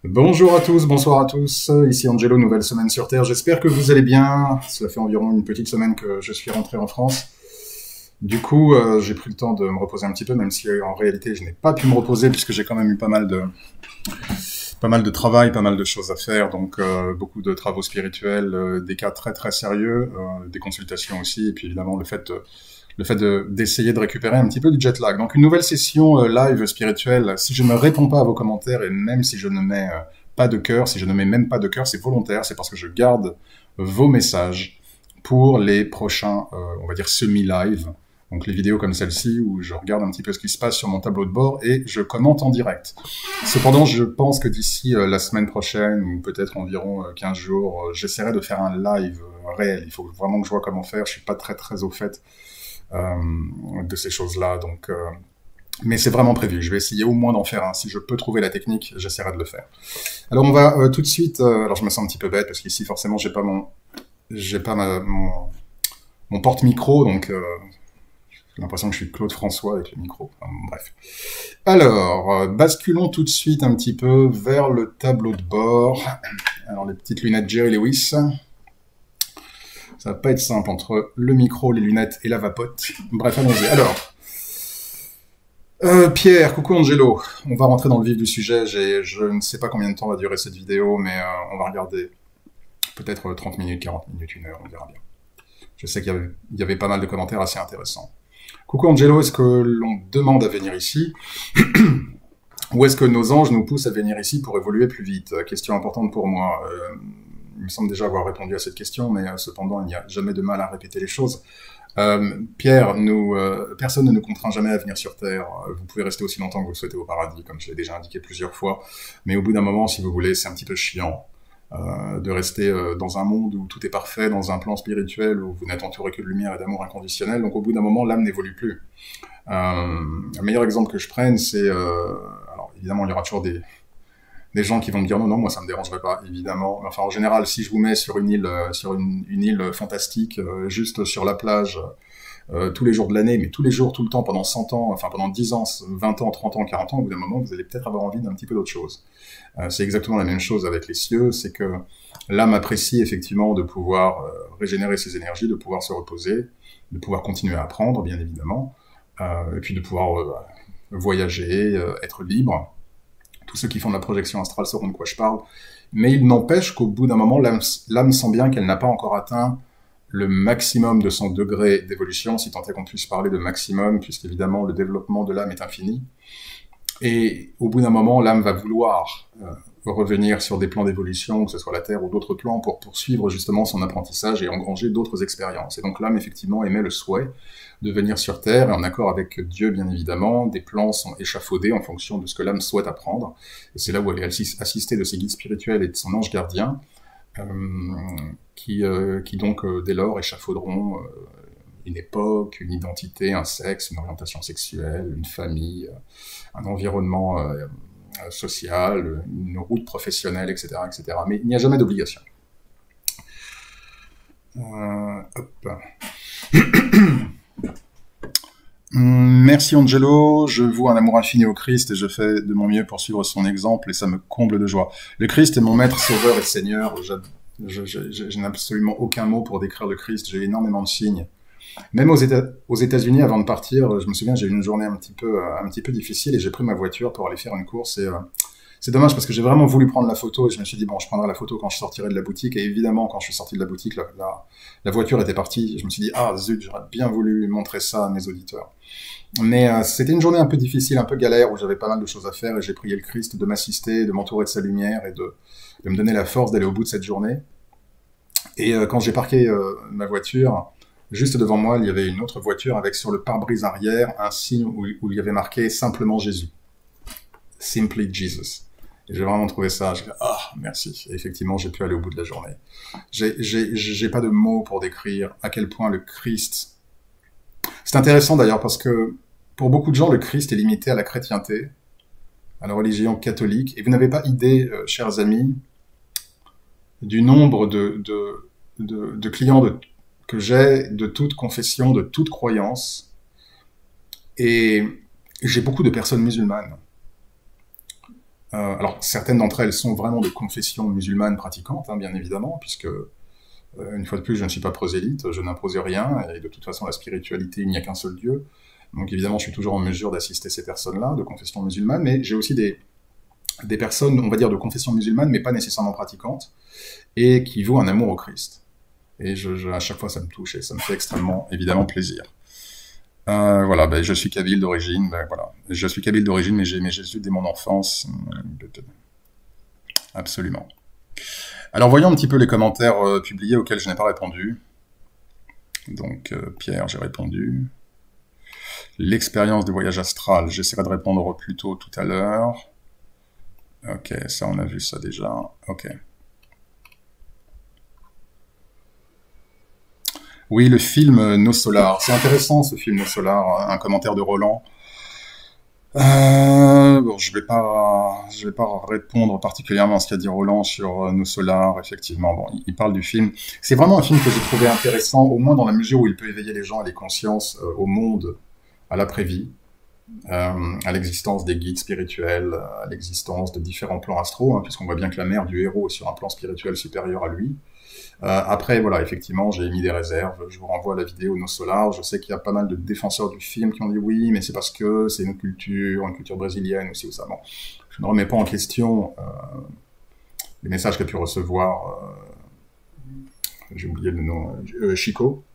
Bonjour à tous, bonsoir à tous, ici Angelo, nouvelle semaine sur Terre, j'espère que vous allez bien, cela fait environ une petite semaine que je suis rentré en France. Du coup, j'ai pris le temps de me reposer un petit peu, même si en réalité je n'ai pas pu me reposer puisque j'ai quand même eu pas mal de travail, pas mal de choses à faire, donc beaucoup de travaux spirituels, des cas très très sérieux, des consultations aussi, et puis évidemment d'essayer de récupérer un petit peu du jet lag. Donc une nouvelle session live spirituelle. Si je ne réponds pas à vos commentaires et même si je ne mets pas de cœur, si je ne mets même pas de cœur, c'est volontaire, c'est parce que je garde vos messages pour les prochains, on va dire semi-live. Donc les vidéos comme celle-ci où je regarde un petit peu ce qui se passe sur mon tableau de bord et je commente en direct. Cependant, je pense que d'ici la semaine prochaine ou peut-être environ 15 jours, j'essaierai de faire un live réel. Il faut vraiment que je vois comment faire. Je suis pas très très au fait de ces choses-là. Donc, mais c'est vraiment prévu. Je vais essayer au moins d'en faire un. Si je peux trouver la technique, j'essaierai de le faire. Alors on va tout de suite. Alors je me sens un petit peu bête parce qu'ici forcément j'ai pas mon porte-micro, donc j'ai l'impression que je suis Claude François avec le micro. Enfin, bref. Alors basculons tout de suite un petit peu vers le tableau de bord. Alors les petites lunettes Jerry Lewis. Ça va pas être simple entre le micro, les lunettes et la vapote. Bref, allons-y. Alors, Pierre, coucou Angelo. On va rentrer dans le vif du sujet. Je ne sais pas combien de temps va durer cette vidéo, mais on va regarder peut-être 30 minutes, 40 minutes, 1 heure, on verra bien. Je sais qu'il y avait pas mal de commentaires assez intéressants. Coucou Angelo, est-ce que l'on demande à venir ici ou est-ce que nos anges nous poussent à venir ici pour évoluer plus vite? Question importante pour moi. Il me semble déjà avoir répondu à cette question, mais cependant, il n'y a jamais de mal à répéter les choses. Pierre, personne ne nous contraint jamais à venir sur Terre. Vous pouvez rester aussi longtemps que vous le souhaitez au paradis, comme je l'ai déjà indiqué plusieurs fois. Mais au bout d'un moment, si vous voulez, c'est un petit peu chiant de rester dans un monde où tout est parfait, dans un plan spirituel où vous n'êtes entouré que de lumière et d'amour inconditionnel. Donc au bout d'un moment, l'âme n'évolue plus. Le meilleur exemple que je prenne, c'est... alors évidemment, il y aura toujours des gens qui vont me dire non, non, moi ça me dérangerait pas, évidemment. Enfin, en général, si je vous mets sur une île, sur une île fantastique, juste sur la plage, tous les jours de l'année, mais tous les jours, tout le temps, pendant 100 ans, enfin pendant 10 ans, 20 ans, 30 ans, 40 ans, au bout d'un moment, vous allez peut-être avoir envie d'un petit peu d'autre chose. C'est exactement la même chose avec les cieux, c'est que l'âme apprécie effectivement de pouvoir régénérer ses énergies, de pouvoir se reposer, de pouvoir continuer à apprendre, bien évidemment, et puis de pouvoir voyager, être libre. Tous ceux qui font de la projection astrale sauront de quoi je parle. Mais il n'empêche qu'au bout d'un moment, l'âme sent bien qu'elle n'a pas encore atteint le maximum de son degré d'évolution, si tant est qu'on puisse parler de maximum, puisqu'évidemment le développement de l'âme est infini. Et au bout d'un moment, l'âme va vouloir revenir sur des plans d'évolution, que ce soit la Terre ou d'autres plans, pour poursuivre justement son apprentissage et engranger d'autres expériences. Et donc l'âme, effectivement, émet le souhait de venir sur Terre, et en accord avec Dieu, bien évidemment, des plans sont échafaudés en fonction de ce que l'âme souhaite apprendre. Et c'est là où elle est assistée de ses guides spirituels et de son ange gardien, qui donc, dès lors, échafauderont une époque, une identité, un sexe, une orientation sexuelle, une famille, un environnement social, une route professionnelle, etc., etc. Mais il n'y a jamais d'obligation. Hop. Merci Angelo, je voue un amour infini au Christ et je fais de mon mieux pour suivre son exemple et ça me comble de joie. Le Christ est mon maître, sauveur et seigneur. Je n'ai absolument aucun mot pour décrire le Christ, j'ai énormément de signes. Même aux États-Unis, avant de partir, je me souviens, j'ai eu une journée un petit peu difficile et j'ai pris ma voiture pour aller faire une course. Et c'est dommage parce que j'ai vraiment voulu prendre la photo et je me suis dit, bon, je prendrai la photo quand je sortirai de la boutique. Et évidemment, quand je suis sorti de la boutique, la voiture était partie. Et je me suis dit, ah zut, j'aurais bien voulu montrer ça à mes auditeurs. Mais c'était une journée un peu difficile, un peu galère, où j'avais pas mal de choses à faire et j'ai prié le Christ de m'assister, de m'entourer de sa lumière et de me donner la force d'aller au bout de cette journée. Et quand j'ai parqué ma voiture, juste devant moi, il y avait une autre voiture avec sur le pare-brise arrière un signe où il y avait marqué simplement Jésus. Simply Jesus. Et j'ai vraiment trouvé ça, j'ai fait « Ah, merci ». Et effectivement, j'ai pu aller au bout de la journée. J'ai pas de mots pour décrire à quel point le Christ... C'est intéressant d'ailleurs parce que pour beaucoup de gens, le Christ est limité à la chrétienté, à la religion catholique. Et vous n'avez pas idée, chers amis, du nombre de clients que j'ai de toute confession, de toute croyance. Et j'ai beaucoup de personnes musulmanes. Alors, certaines d'entre elles sont vraiment de confession musulmane pratiquante, hein, bien évidemment, puisque, une fois de plus, je ne suis pas prosélyte, je n'impose rien, et de toute façon, la spiritualité, il n'y a qu'un seul Dieu. Donc, évidemment, je suis toujours en mesure d'assister ces personnes-là, de confession musulmane, mais j'ai aussi des personnes, on va dire, de confession musulmane, mais pas nécessairement pratiquantes, et qui vouent un amour au Christ. Et à chaque fois, ça me touche, et ça me fait extrêmement, évidemment, plaisir. Voilà, ben, je suis kabyle d'origine, ben, voilà. Je suis kabyle d'origine, mais j'ai aimé Jésus dès mon enfance. Absolument. Alors, voyons un petit peu les commentaires publiés auxquels je n'ai pas répondu. Donc, Pierre, j'ai répondu. L'expérience du voyage astral, j'essaierai de répondre plus tôt tout à l'heure. Ok, ça, on a vu ça déjà. Ok. Oui, le film Nos Solars. C'est intéressant, ce film Nos Solars. Un commentaire de Roland. Bon, je vais pas répondre particulièrement à ce qu'a dit Roland sur Nos Solars. Effectivement, bon, il parle du film. C'est vraiment un film que j'ai trouvé intéressant, au moins dans la mesure où il peut éveiller les gens à les consciences, au monde, à l'après-vie, à l'existence des guides spirituels, à l'existence de différents plans astraux, hein, puisqu'on voit bien que la mère du héros est sur un plan spirituel supérieur à lui. Après, voilà, effectivement, j'ai émis des réserves. Je vous renvoie à la vidéo Nos Solars. Je sais qu'il y a pas mal de défenseurs du film qui ont dit oui, mais c'est parce que c'est une culture brésilienne aussi ou ça. Bon, je ne remets pas en question les messages qu'a pu recevoir, j'ai oublié le nom, Chico.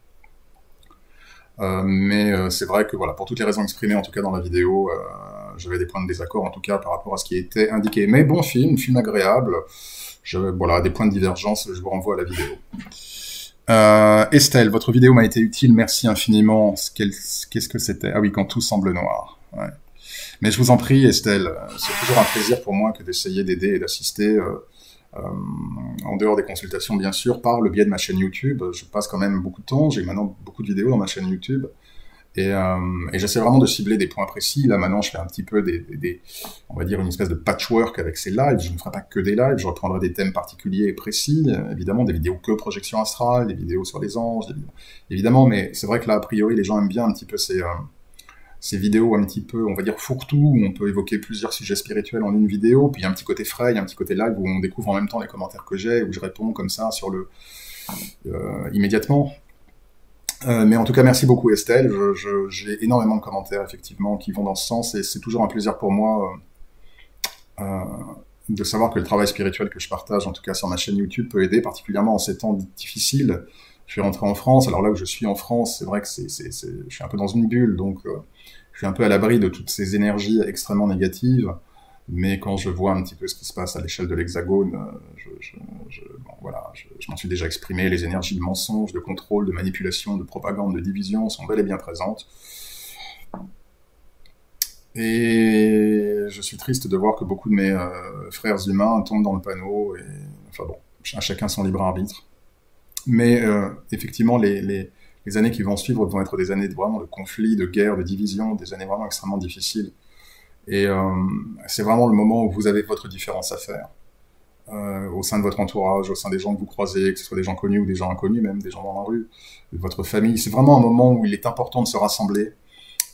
Mais c'est vrai que voilà, pour toutes les raisons exprimées en tout cas dans la vidéo, j'avais des points de désaccord en tout cas par rapport à ce qui était indiqué. Mais bon film agréable. Voilà, des points de divergence, je vous renvoie à la vidéo. Estelle, votre vidéo m'a été utile, merci infiniment. Qu'est-ce que c'était? Ah oui, quand tout semble noir. Ouais. Mais je vous en prie, Estelle, c'est toujours un plaisir pour moi que d'essayer d'aider et d'assister, en dehors des consultations bien sûr, par le biais de ma chaîne YouTube. Je passe quand même beaucoup de temps, j'ai maintenant beaucoup de vidéos dans ma chaîne YouTube. Et j'essaie vraiment de cibler des points précis. Là, maintenant, je fais un petit peu on va dire, une espèce de patchwork avec ces lives. Je ne ferai pas que des lives, je reprendrai des thèmes particuliers et précis. Évidemment, des vidéos que projection astrale, des vidéos sur les anges, évidemment, mais c'est vrai que là, a priori, les gens aiment bien un petit peu ces vidéos un petit peu, on va dire, fourre-tout, où on peut évoquer plusieurs sujets spirituels en une vidéo, puis il y a un petit côté frais, il y a un petit côté live, où on découvre en même temps les commentaires que j'ai, où je réponds comme ça immédiatement. Mais en tout cas, merci beaucoup Estelle. J'ai énormément de commentaires effectivement qui vont dans ce sens et c'est toujours un plaisir pour moi de savoir que le travail spirituel que je partage, en tout cas sur ma chaîne YouTube, peut aider, particulièrement en ces temps difficiles. Je suis rentré en France, alors là où je suis en France, c'est vrai que je suis un peu dans une bulle, donc je suis un peu à l'abri de toutes ces énergies extrêmement négatives. Mais quand je vois un petit peu ce qui se passe à l'échelle de l'Hexagone, bon, voilà, je m'en suis déjà exprimé, les énergies de mensonge, de contrôle, de manipulation, de propagande, de division sont bel et bien présentes. Et je suis triste de voir que beaucoup de mes frères humains tombent dans le panneau, et enfin bon, à chacun son libre arbitre. Mais effectivement, les années qui vont suivre vont être des années vraiment de conflits, de guerres, de divisions, des années vraiment extrêmement difficiles. Et c'est vraiment le moment où vous avez votre différence à faire. Au sein de votre entourage, au sein des gens que vous croisez, que ce soit des gens connus ou des gens inconnus même, des gens dans la rue, de votre famille. C'est vraiment un moment où il est important de se rassembler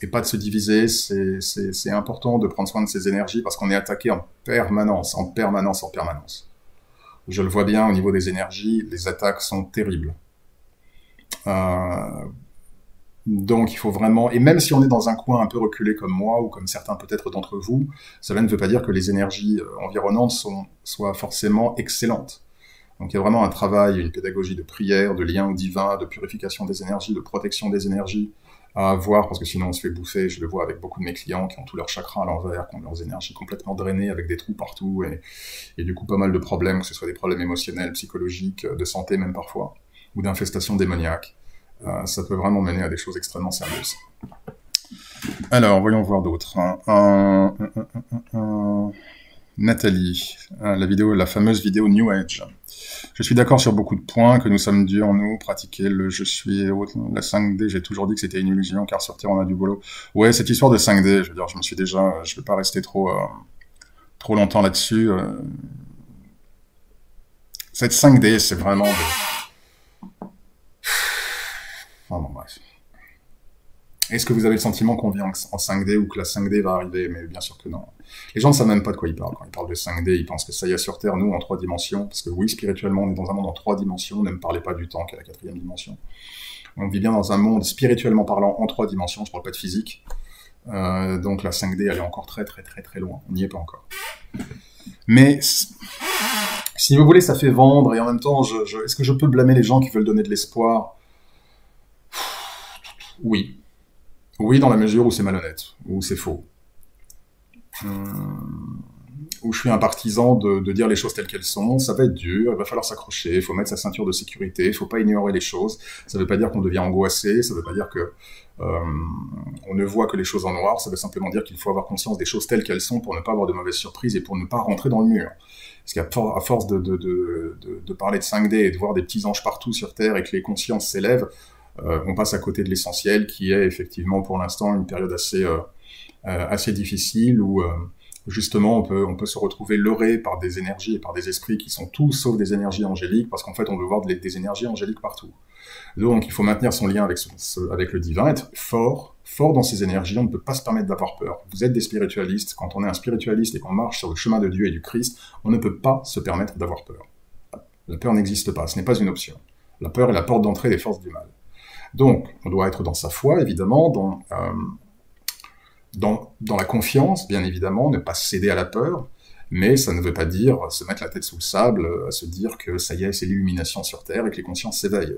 et pas de se diviser. C'est important de prendre soin de ses énergies parce qu'on est attaqué en permanence, en permanence, en permanence. Je le vois bien au niveau des énergies, les attaques sont terribles. Donc il faut vraiment, et même si on est dans un coin un peu reculé comme moi, ou comme certains peut-être d'entre vous, cela ne veut pas dire que les énergies environnantes soient forcément excellentes. Donc il y a vraiment un travail, une pédagogie de prière, de lien au divin, de purification des énergies, de protection des énergies à avoir, parce que sinon on se fait bouffer. Je le vois avec beaucoup de mes clients qui ont tous leurs chakras à l'envers, qui ont leurs énergies complètement drainées, avec des trous partout, et du coup pas mal de problèmes, que ce soit des problèmes émotionnels, psychologiques, de santé même parfois, ou d'infestations démoniaques. Ça peut vraiment mener à des choses extrêmement sérieuses. Alors, voyons voir d'autres. Nathalie, la fameuse vidéo New Age. Je suis d'accord sur beaucoup de points, que nous sommes durs, nous, pratiquer le je suis, la 5D, j'ai toujours dit que c'était une illusion, car sortir on a du boulot. Ouais, cette histoire de 5D, je veux dire, je vais pas rester trop longtemps là-dessus. Cette 5D, c'est vraiment Oh, bon, bref. Est-ce que vous avez le sentiment qu'on vit en 5D ou que la 5D va arriver? Mais bien sûr que non. Les gens ne savent même pas de quoi ils parlent. Quand ils parlent de 5D, ils pensent que ça y est sur Terre, nous, en 3 dimensions. Parce que oui, spirituellement, on est dans un monde en 3 dimensions. Ne me parlez pas du temps, qui est la 4e dimension. On vit bien dans un monde, spirituellement parlant, en 3 dimensions. Je ne parle pas de physique. Donc la 5D, elle est encore très très très très loin. On n'y est pas encore. Mais si vous voulez, ça fait vendre. Et en même temps, est-ce que je peux blâmer les gens qui veulent donner de l'espoir? Oui. Oui, dans la mesure où c'est malhonnête, où c'est faux. Où je suis un partisan de dire les choses telles qu'elles sont. Ça va être dur, il va falloir s'accrocher, il faut mettre sa ceinture de sécurité, il ne faut pas ignorer les choses. Ça ne veut pas dire qu'on devient angoissé, ça ne veut pas dire que on ne voit que les choses en noir, ça veut simplement dire qu'il faut avoir conscience des choses telles qu'elles sont pour ne pas avoir de mauvaises surprises et pour ne pas rentrer dans le mur. Parce qu'à force de parler de 5D et de voir des petits anges partout sur Terre et que les consciences s'élèvent, on passe à côté de l'essentiel qui est effectivement pour l'instant une période assez difficile où justement on peut se retrouver leurré par des énergies et par des esprits qui sont tous sauf des énergies angéliques parce qu'en fait on veut voir des énergies angéliques partout. Donc il faut maintenir son lien avec le divin, être fort dans ses énergies, on ne peut pas se permettre d'avoir peur. Vous êtes des spiritualistes, quand on est un spiritualiste et qu'on marche sur le chemin de Dieu et du Christ, on ne peut pas se permettre d'avoir peur. La peur n'existe pas, ce n'est pas une option. La peur est la porte d'entrée des forces du mal. Donc, on doit être dans sa foi, évidemment, dans la confiance, bien évidemment, ne pas céder à la peur, mais ça ne veut pas dire se mettre la tête sous le sable, à se dire que ça y est, c'est l'illumination sur Terre et que les consciences s'éveillent.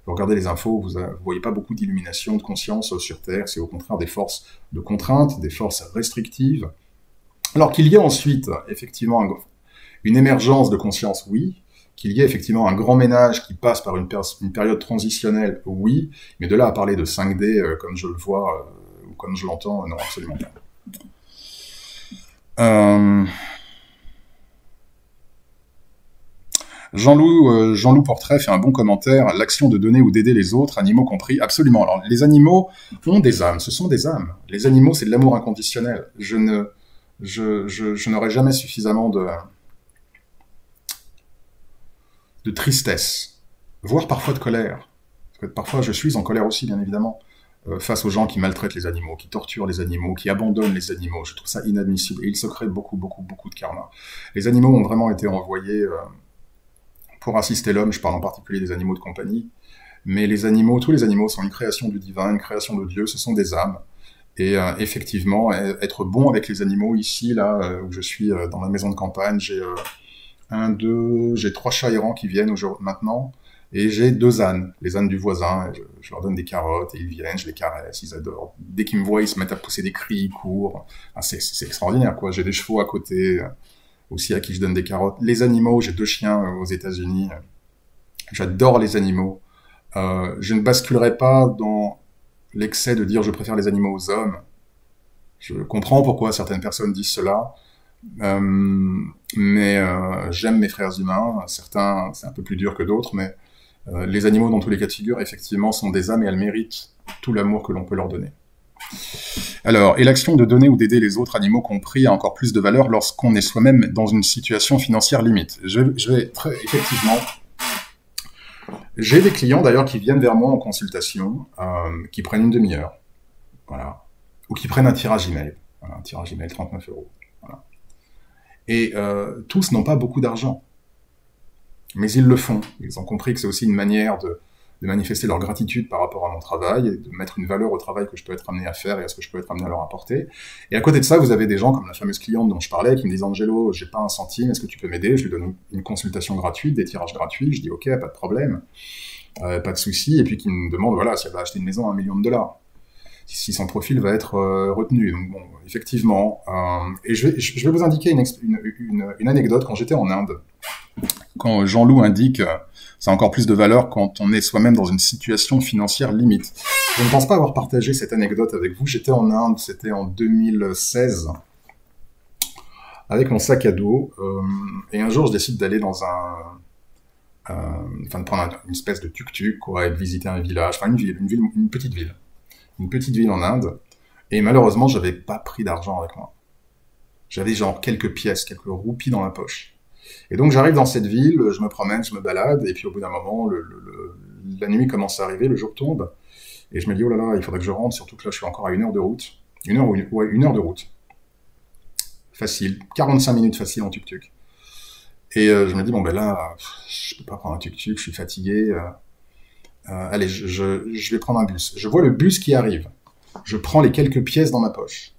Vous regardez les infos, vous voyez pas beaucoup d'illumination, de conscience sur Terre, c'est au contraire des forces de contrainte, des forces restrictives. Alors qu'il y ait ensuite, effectivement, une émergence de conscience, oui, qu'il y ait effectivement un grand ménage qui passe par une période transitionnelle, oui, mais de là à parler de 5D comme je le vois ou comme je l'entends, non, absolument pas. Jean-Loup Portrait fait un bon commentaire. L'action de donner ou d'aider les autres, animaux compris, absolument. Alors, les animaux ont des âmes, ce sont des âmes. Les animaux, c'est de l'amour inconditionnel. Je n'aurai jamais suffisamment de tristesse, voire parfois de colère. Parce que parfois, je suis en colère aussi, bien évidemment, face aux gens qui maltraitent les animaux, qui torturent les animaux, qui abandonnent les animaux. Je trouve ça inadmissible. Et il se crée beaucoup de karma. Les animaux ont vraiment été envoyés pour assister l'homme, je parle en particulier des animaux de compagnie, mais les animaux, tous les animaux sont une création du divin, une création de Dieu, ce sont des âmes. Et effectivement, être bon avec les animaux, ici, là, où je suis dans ma maison de campagne, j'ai j'ai 3 chats errants qui viennent maintenant, et j'ai 2 ânes, les ânes du voisin, je leur donne des carottes, et ils viennent, je les caresse, ils adorent. Dès qu'ils me voient, ils se mettent à pousser des cris, ils courent. Enfin, c'est extraordinaire, quoi. J'ai des chevaux à côté, aussi à qui je donne des carottes. Les animaux, j'ai 2 chiens aux États-Unis. J'adore les animaux. Je ne basculerai pas dans l'excès de dire je préfère les animaux aux hommes. Je comprends pourquoi certaines personnes disent cela. Mais j'aime mes frères humains. Certains, c'est un peu plus dur que d'autres, mais les animaux, dans tous les cas de figure, effectivement, sont des âmes et elles méritent tout l'amour que l'on peut leur donner. Alors, et l'action de donner ou d'aider les autres animaux compris a encore plus de valeur lorsqu'on est soi-même dans une situation financière limite. Effectivement, j'ai des clients d'ailleurs qui viennent vers moi en consultation, qui prennent une demi-heure, voilà, ou qui prennent un tirage email, voilà, un tirage email 39 €. Voilà. Et tous n'ont pas beaucoup d'argent, mais ils le font. Ils ont compris que c'est aussi une manière de manifester leur gratitude par rapport à mon travail et de mettre une valeur au travail que je peux être amené à faire et à ce que je peux être amené à leur apporter. Et à côté de ça, vous avez des gens comme la fameuse cliente dont je parlais qui me disent « Angelo, j'ai pas un centime, est-ce que tu peux m'aider ?» Je lui donne une consultation gratuite, des tirages gratuits, je dis « Ok, pas de problème, pas de souci. » Et puis qui me demande voilà, si elle va acheter une maison à $1 million. Si son profil va être retenu. Donc bon, effectivement. Et je vais vous indiquer une anecdote quand j'étais en Inde. Quand Jean-Loup indique ça a encore plus de valeur quand on est soi-même dans une situation financière limite. Je ne pense pas avoir partagé cette anecdote avec vous. J'étais en Inde, c'était en 2016, avec mon sac à dos. Et un jour, je décide d'aller dans de prendre une espèce de tuk-tuk, quoi, et de visiter un village, enfin une petite ville. Une petite ville en Inde. Et malheureusement, j'avais pas pris d'argent avec moi. J'avais genre quelques pièces, quelques roupies dans la poche. Et donc j'arrive dans cette ville, je me promène, je me balade, et puis au bout d'un moment, la nuit commence à arriver, le jour tombe, Et je me dis, oh là là, il faudrait que je rentre, surtout que là, je suis encore à 1 heure de route. 1 heure, ouais, 1 heure de route. Facile. 45 minutes facile en tuk-tuk. Et je me dis, bon ben là, je peux pas prendre un tuk-tuk, je suis fatigué. Allez, je vais prendre un bus. Je vois le bus qui arrive. Je prends les quelques pièces dans ma poche.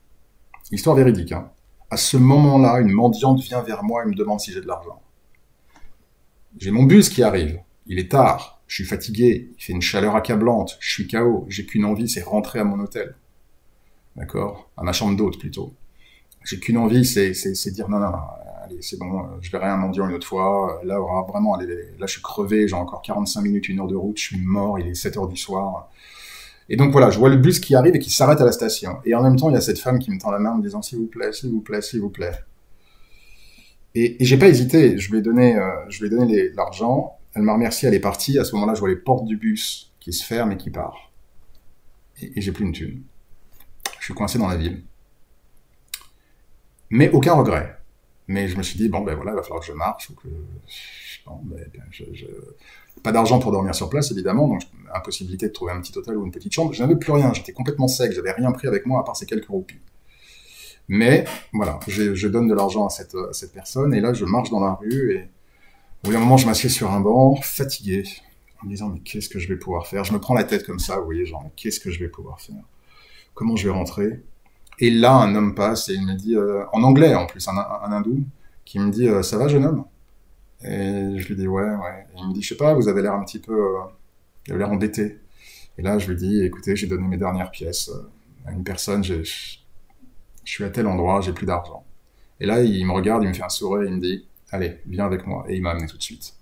Histoire véridique, hein. À ce moment-là, une mendiante vient vers moi et me demande si j'ai de l'argent. J'ai mon bus qui arrive. Il est tard. Je suis fatigué. Il fait une chaleur accablante. Je suis KO. J'ai qu'une envie, c'est rentrer à mon hôtel. D'accord? À ma chambre d'hôte, plutôt. J'ai qu'une envie, c'est dire non, non, non, allez, c'est bon, je verrai un mendiant une autre fois. Là, vraiment, allez, là, je suis crevé, j'ai encore 45 minutes, 1 heure de route, je suis mort, il est 7 heures du soir. Et donc voilà, je vois le bus qui arrive et qui s'arrête à la station. Et en même temps, il y a cette femme qui me tend la main en me disant s'il vous plaît, s'il vous plaît, s'il vous plaît. Et j'ai pas hésité, je lui ai donné l'argent. Elle m'a remercié, elle est partie. À ce moment-là, je vois les portes du bus qui se ferment et qui partent. Et j'ai plus une thune. Je suis coincé dans la ville. Mais aucun regret. Mais je me suis dit, bon, ben voilà, il va falloir que je marche. Ou que... Bon, ben, pas d'argent pour dormir sur place, évidemment, donc impossibilité de trouver un petit hôtel ou une petite chambre. Je n'avais plus rien, j'étais complètement sec, j'avais rien pris avec moi à part ces quelques roupies. Mais voilà, je donne de l'argent à cette personne, et là, je marche dans la rue, et au bout d'un moment, je m'assieds sur un banc, fatigué, en me disant, mais qu'est-ce que je vais pouvoir faire? Je me prends la tête comme ça, vous voyez, genre, mais qu'est-ce que je vais pouvoir faire? Comment je vais rentrer? Et là, un homme passe et il me dit, en anglais en plus, un hindou, qui me dit ça va, jeune homme? Et je lui dis ouais, ouais. Et il me dit, je sais pas, vous avez l'air un petit peu, vous avez l'air embêté. Et là, je lui dis, écoutez, j'ai donné mes dernières pièces à une personne, je suis à tel endroit, j'ai plus d'argent. Et là, il me regarde, il me fait un sourire, il me dit, allez, viens avec moi. Et il m'a amené tout de suite.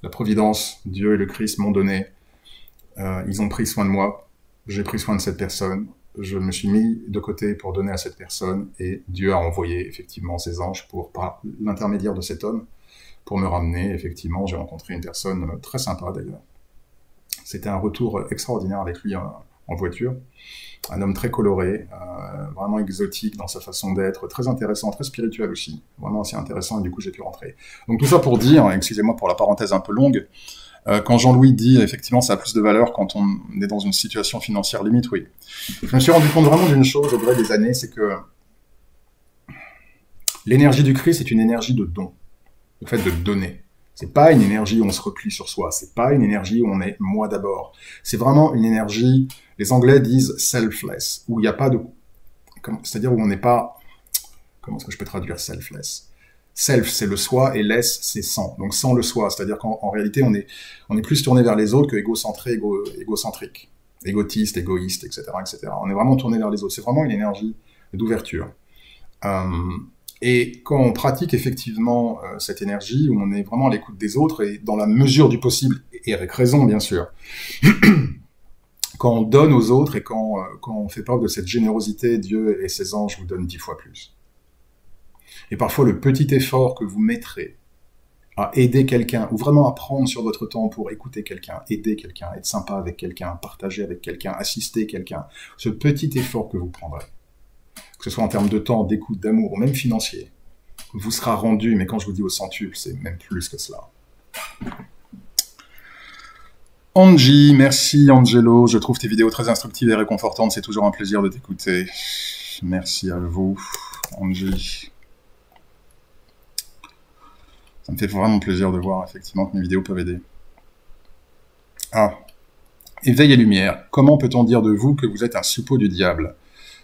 La Providence, Dieu et le Christ m'ont donné. Ils ont pris soin de moi. J'ai pris soin de cette personne. Je me suis mis de côté pour donner à cette personne. Et Dieu a envoyé effectivement ses anges par l'intermédiaire de cet homme pour me ramener. Effectivement, j'ai rencontré une personne très sympa d'ailleurs. C'était un retour extraordinaire avec lui en voiture. Un homme très coloré, vraiment exotique dans sa façon d'être, très intéressant, très spirituel aussi, vraiment assez intéressant, et du coup j'ai pu rentrer. Donc tout ça pour dire, excusez-moi pour la parenthèse un peu longue, quand Jean-Louis dit effectivement ça a plus de valeur quand on est dans une situation financière limite, oui. Je me suis rendu compte vraiment d'une chose au gré des années, c'est que l'énergie du Christ est une énergie de don, le fait de donner. C'est pas une énergie où on se replie sur soi, c'est pas une énergie où on est moi d'abord. C'est vraiment une énergie, les Anglais disent selfless, où il n'y a pas de... C'est-à-dire où on n'est pas... Comment est-ce que je peux traduire selfless? Self, c'est le soi, et less, c'est sans. Donc sans le soi, c'est-à-dire qu'en réalité, on est plus tourné vers les autres que égocentré, égocentrique, égotiste, égoïste, etc., etc. On est vraiment tourné vers les autres. C'est vraiment une énergie d'ouverture. Et quand on pratique effectivement cette énergie, où on est vraiment à l'écoute des autres, et dans la mesure du possible, et avec raison bien sûr, quand on donne aux autres et quand on fait preuve de cette générosité, Dieu et ses anges vous donnent 10 fois plus. Et parfois le petit effort que vous mettrez à aider quelqu'un, ou vraiment à prendre sur votre temps pour écouter quelqu'un, aider quelqu'un, être sympa avec quelqu'un, partager avec quelqu'un, assister quelqu'un, ce petit effort que vous prendrez, que ce soit en termes de temps, d'écoute, d'amour, ou même financier, vous sera rendu, mais quand je vous dis au centuple, c'est même plus que cela. Angie, merci Angelo, je trouve tes vidéos très instructives et réconfortantes, c'est toujours un plaisir de t'écouter. Merci à vous, Angie. Ça me fait vraiment plaisir de voir effectivement que mes vidéos peuvent aider. Ah, éveil et lumière, comment peut-on dire de vous que vous êtes un suppôt du diable?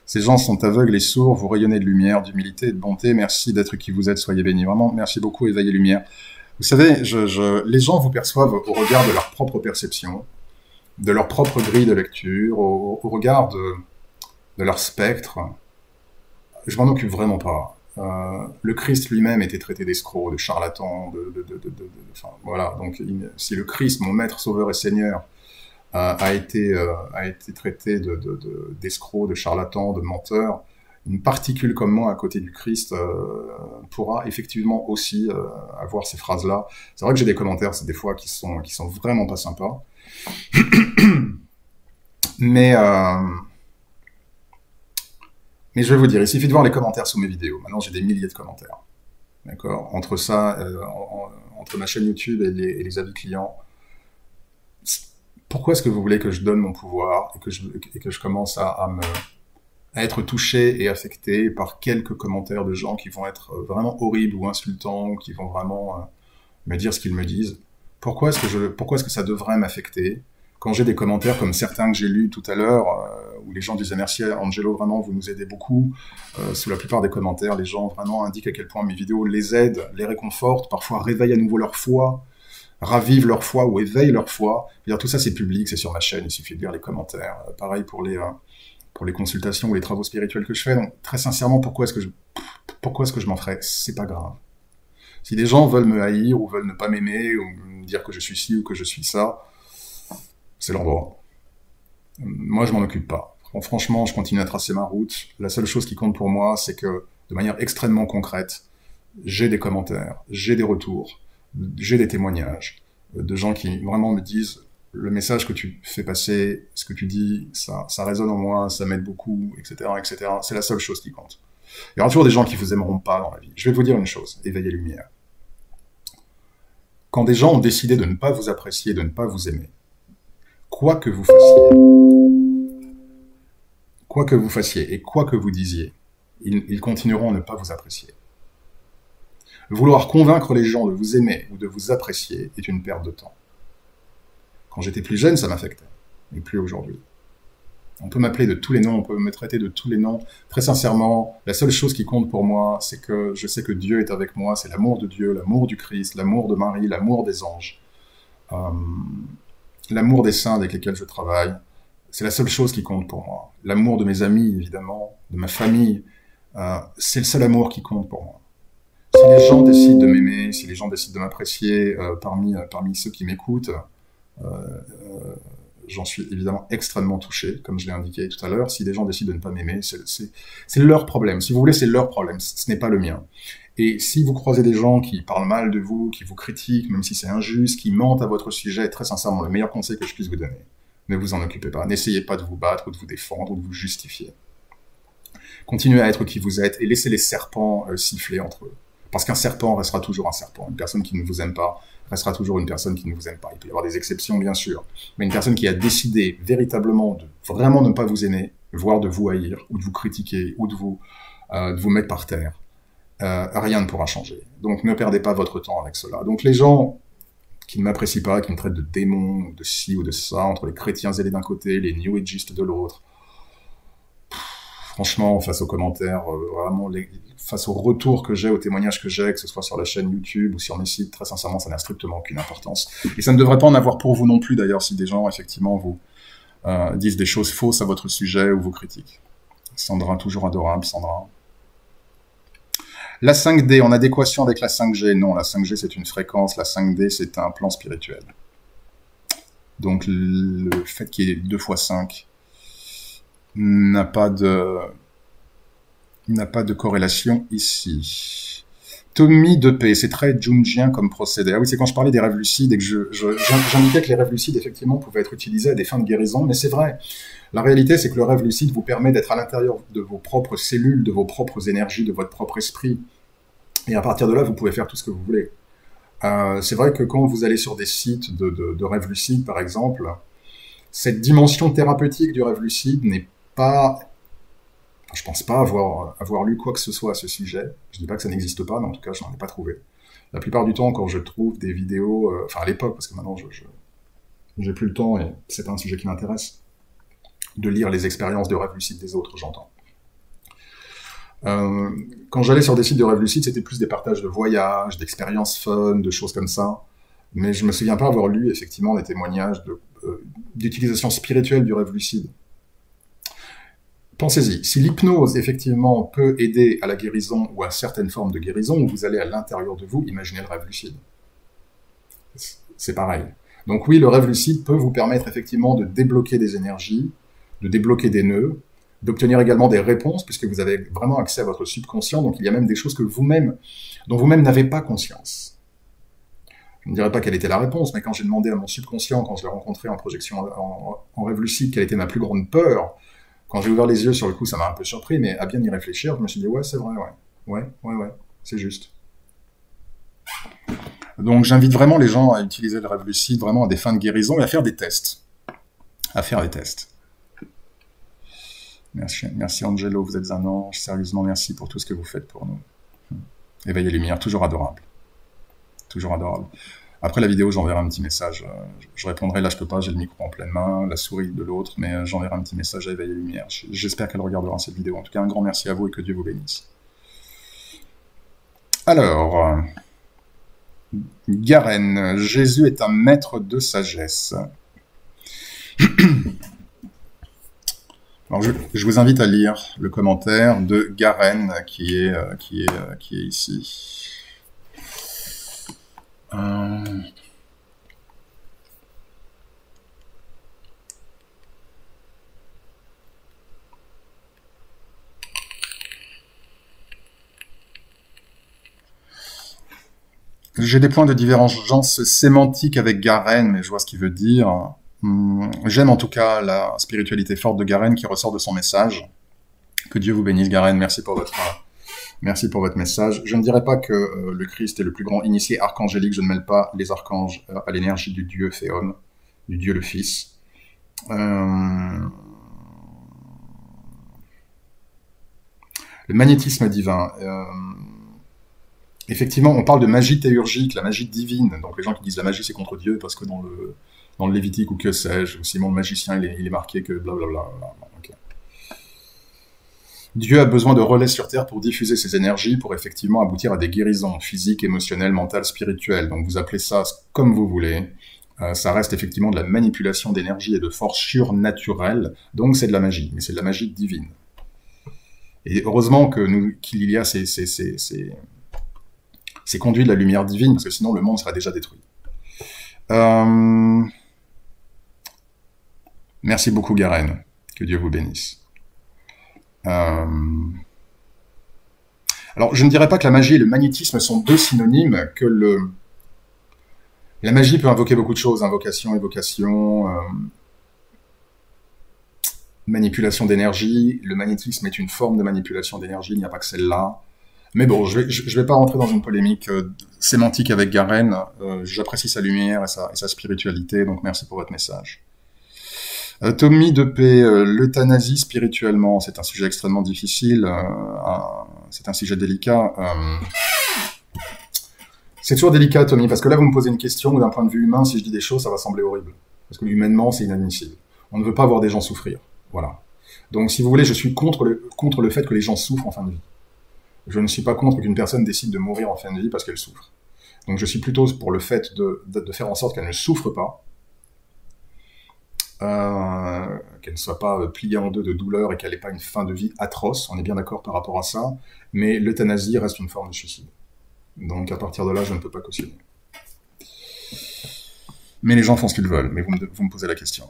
Ces gens sont aveugles et sourds, vous rayonnez de lumière, d'humilité et de bonté, merci d'être qui vous êtes, soyez bénis. Vraiment, merci beaucoup, éveil et lumière. Vous savez, les gens vous perçoivent au regard de leur propre perception, de leur propre grille de lecture, au regard de leur spectre. Je m'en occupe vraiment pas. Le Christ lui-même était traité d'escroc, de charlatan, enfin, voilà. Donc, si le Christ, mon maître, sauveur et seigneur, a été traité d'escroc, de charlatan, de menteur, une particule comme moi à côté du Christ pourra effectivement aussi avoir ces phrases-là. C'est vrai que j'ai des commentaires, c'est des fois qui sont vraiment pas sympas. Mais je vais vous dire, il suffit de voir les commentaires sous mes vidéos. Maintenant, j'ai des milliers de commentaires. D'accord? Entre ça, entre ma chaîne YouTube et les avis clients, pourquoi est-ce que vous voulez que je donne mon pouvoir et que je commence à être touché et affecté par quelques commentaires de gens qui vont être vraiment horribles ou insultants, ou qui vont vraiment me dire ce qu'ils me disent? Pourquoi est-ce que ça devrait m'affecter quand j'ai des commentaires comme certains que j'ai lus tout à l'heure, où les gens disaient merci Angelo, vraiment vous nous aidez beaucoup. Sous la plupart des commentaires, les gens vraiment indiquent à quel point mes vidéos les aident, les réconfortent, parfois réveillent à nouveau leur foi, ravivent leur foi ou éveillent leur foi. Je veux dire, tout ça c'est public, c'est sur ma chaîne, il suffit de lire les commentaires. Pareil pour les consultations ou les travaux spirituels que je fais. Donc très sincèrement, pourquoi est-ce que je m'en ferais? C'est pas grave. Si des gens veulent me haïr ou veulent ne pas m'aimer ou me dire que je suis ci ou que je suis ça, c'est leur droit. Moi, je m'en occupe pas. Franchement, je continue à tracer ma route. La seule chose qui compte pour moi, c'est que, de manière extrêmement concrète, j'ai des commentaires, j'ai des retours, j'ai des témoignages de gens qui vraiment me disent le message que tu fais passer, ce que tu dis, ça résonne en moi, ça m'aide beaucoup, etc., etc. C'est la seule chose qui compte. Il y aura toujours des gens qui vous aimeront pas dans la vie. Je vais vous dire une chose, éveillez lumière. Quand des gens ont décidé de ne pas vous apprécier, de ne pas vous aimer, quoi que vous fassiez et quoi que vous disiez, ils continueront à ne pas vous apprécier. Vouloir convaincre les gens de vous aimer ou de vous apprécier est une perte de temps. Quand j'étais plus jeune, ça m'affectait, mais plus aujourd'hui. On peut m'appeler de tous les noms, on peut me traiter de tous les noms. Très sincèrement, la seule chose qui compte pour moi, c'est que je sais que Dieu est avec moi, c'est l'amour de Dieu, l'amour du Christ, l'amour de Marie, l'amour des anges, l'amour des saints avec lesquels je travaille. C'est la seule chose qui compte pour moi. L'amour de mes amis, évidemment, de ma famille, c'est le seul amour qui compte pour moi. Si les gens décident de m'aimer, si les gens décident de m'apprécier parmi ceux qui m'écoutent, j'en suis évidemment extrêmement touché, comme je l'ai indiqué tout à l'heure. Si des gens décident de ne pas m'aimer, c'est leur problème. Si vous voulez, c'est leur problème, ce n'est pas le mien. Et si vous croisez des gens qui parlent mal de vous, qui vous critiquent, même si c'est injuste, qui mentent à votre sujet, très sincèrement, le meilleur conseil que je puisse vous donner, ne vous en occupez pas. N'essayez pas de vous battre, ou de vous défendre, ou de vous justifier. Continuez à être qui vous êtes, et laissez les serpents siffler entre eux. Parce qu'un serpent restera toujours un serpent. Une personne qui ne vous aime pas restera toujours une personne qui ne vous aime pas. Il peut y avoir des exceptions, bien sûr. Mais une personne qui a décidé véritablement de vraiment ne pas vous aimer, voire de vous haïr, ou de vous critiquer, ou de vous mettre par terre, rien ne pourra changer. Donc ne perdez pas votre temps avec cela. Donc les gens qui ne m'apprécient pas, qui me traitent de démon, de ci ou de ça, entre les chrétiens zélés d'un côté, les new ageistes de l'autre, franchement, face aux commentaires, vraiment, face aux retours que j'ai, aux témoignages que j'ai, que ce soit sur la chaîne YouTube ou sur mes sites, très sincèrement, ça n'a strictement aucune importance. Et ça ne devrait pas en avoir pour vous non plus, d'ailleurs, si des gens, effectivement, vous disent des choses fausses à votre sujet ou vous critiquent. Sandra, toujours adorable, Sandra. La 5D, en adéquation avec la 5G? Non, la 5G, c'est une fréquence, la 5D, c'est un plan spirituel. Donc, le fait qu'il y ait 2 x 5 n'a pas de corrélation ici. Tommy 2P, c'est très jungien comme procédé. Ah oui, c'est quand je parlais des rêves lucides et que j'indiquais que les rêves lucides, effectivement, pouvaient être utilisés à des fins de guérison, mais c'est vrai. La réalité, c'est que le rêve lucide vous permet d'être à l'intérieur de vos propres cellules, de vos propres énergies, de votre propre esprit. Et à partir de là, vous pouvez faire tout ce que vous voulez. C'est vrai que quand vous allez sur des sites de rêves lucides, par exemple, cette dimension thérapeutique du rêve lucide n'est pas... Je pense pas avoir lu quoi que ce soit à ce sujet. Je dis pas que ça n'existe pas, mais en tout cas, je n'en ai pas trouvé. La plupart du temps, quand je trouve des vidéos... Enfin, à l'époque, parce que maintenant, j'ai plus le temps et c'est pas un sujet qui m'intéresse, de lire les expériences de rêve lucide des autres, j'entends. Quand j'allais sur des sites de rêve lucide, c'était plus des partages de voyages, d'expériences fun, de choses comme ça. Mais je me souviens pas avoir lu, effectivement, des témoignages d'utilisation spirituelle du rêve lucide. Pensez-y, si l'hypnose, effectivement, peut aider à la guérison ou à certaines formes de guérison, où vous allez à l'intérieur de vous, imaginez le rêve lucide. C'est pareil. Donc oui, le rêve lucide peut vous permettre, effectivement, de débloquer des énergies, de débloquer des nœuds, d'obtenir également des réponses, puisque vous avez vraiment accès à votre subconscient, donc il y a même des choses que dont vous-même n'avez pas conscience. Je ne dirais pas quelle était la réponse, mais quand j'ai demandé à mon subconscient, quand je l'ai rencontré en projection, en rêve lucide, quelle était ma plus grande peur, quand j'ai ouvert les yeux, sur le coup, ça m'a un peu surpris, mais à bien y réfléchir, je me suis dit, ouais, c'est vrai, ouais, c'est juste. Donc j'invite vraiment les gens à utiliser le rêve lucide, vraiment à des fins de guérison, et à faire des tests. à faire les tests. Merci Angelo, vous êtes un ange. Sérieusement, merci pour tout ce que vous faites pour nous. Éveiller les lumières, toujours adorable. Toujours adorable. Après la vidéo, j'enverrai un petit message. Je répondrai, là je peux pas, j'ai le micro en pleine main, la souris de l'autre, mais j'enverrai un petit message à Éveiller les lumières. J'espère qu'elle regardera cette vidéo. En tout cas, un grand merci à vous et que Dieu vous bénisse. Alors, Garen, Jésus est un maître de sagesse. Alors, je vous invite à lire le commentaire de Garen qui est ici. J'ai des points de divergence sémantique avec Garen, mais je vois ce qu'il veut dire. J'aime en tout cas la spiritualité forte de Garen qui ressort de son message. Que Dieu vous bénisse, Garen. Merci pour votre message. Je ne dirais pas que le Christ est le plus grand initié archangélique. Je ne mêle pas les archanges à l'énergie du Dieu fait homme, du Dieu le Fils. Le magnétisme divin. Effectivement, on parle de magie théurgique, la magie divine. Donc les gens qui disent la magie c'est contre Dieu parce que dans le Lévitique ou que sais-je, ou Simon le magicien il est marqué que blablabla. Okay. Dieu a besoin de relais sur Terre pour diffuser ses énergies, pour effectivement aboutir à des guérisons physiques, émotionnelles, mentales, spirituelles. Donc vous appelez ça comme vous voulez. Ça reste effectivement de la manipulation d'énergie et de force surnaturelle. Donc c'est de la magie, mais c'est de la magie divine. Et heureusement qu'il y a ces conduits de la lumière divine, parce que sinon le monde serait déjà détruit. Merci beaucoup, Garen. Que Dieu vous bénisse. Alors, je ne dirais pas que la magie et le magnétisme sont deux synonymes, que la magie peut invoquer beaucoup de choses, invocation, évocation, manipulation d'énergie. Le magnétisme est une forme de manipulation d'énergie, il n'y a pas que celle-là. Mais bon, je vais pas rentrer dans une polémique sémantique avec Garen. J'apprécie sa lumière et sa spiritualité, donc merci pour votre message. Tommy de P, l'euthanasie spirituellement, c'est un sujet extrêmement difficile, c'est un sujet délicat. C'est toujours délicat, Tommy, parce que là, vous me posez une question où d'un point de vue humain, si je dis des choses, ça va sembler horrible. Parce que humainement, c'est inadmissible. On ne veut pas voir des gens souffrir. Voilà. Donc, si vous voulez, je suis contre le fait que les gens souffrent en fin de vie. Je ne suis pas contre qu'une personne décide de mourir en fin de vie parce qu'elle souffre. Donc, je suis plutôt pour le fait de faire en sorte qu'elle ne souffre pas, qu'elle ne soit pas pliée en deux de douleur et qu'elle n'ait pas une fin de vie atroce. On est bien d'accord par rapport à ça. Mais l'euthanasie reste une forme de suicide. Donc, à partir de là, je ne peux pas cautionner. Mais les gens font ce qu'ils veulent. Mais vous me posez la question.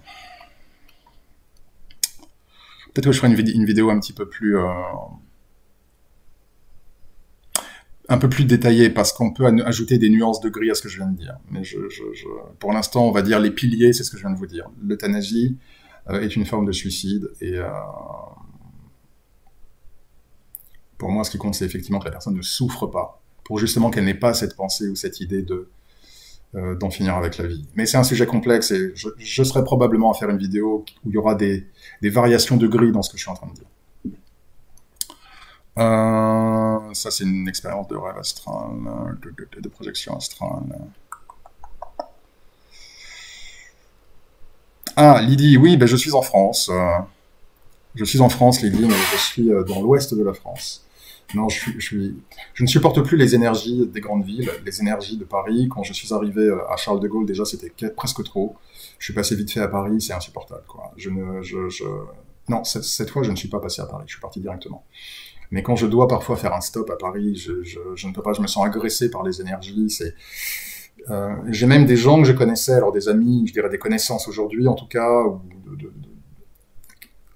Peut-être que je ferai une vidéo un petit peu plus... un peu plus détaillée, parce qu'on peut ajouter des nuances de gris à ce que je viens de dire. Mais pour l'instant, on va dire les piliers, c'est ce que je viens de vous dire. L'euthanasie est une forme de suicide, et pour moi, ce qui compte, c'est effectivement que la personne ne souffre pas, pour justement qu'elle n'ait pas cette pensée ou cette idée d'en finir avec la vie. Mais c'est un sujet complexe, et je serai probablement à faire une vidéo où il y aura des variations de gris dans ce que je suis en train de dire. Ça, c'est une expérience de rêve astral, de projection astrale. Ah, Lydie, oui, ben je suis en France. Je suis en France, Lydie, mais je suis dans l'ouest de la France. Non, je ne supporte plus les énergies des grandes villes, les énergies de Paris. Quand je suis arrivé à Charles de Gaulle, déjà, c'était presque trop. Je suis passé vite fait à Paris, c'est insupportable, quoi. Non, cette fois, je ne suis pas passé à Paris, je suis parti directement. Mais quand je dois parfois faire un stop à Paris, je ne peux pas, je me sens agressé par les énergies. J'ai même des gens que je connaissais, alors des amis, je dirais des connaissances aujourd'hui en tout cas.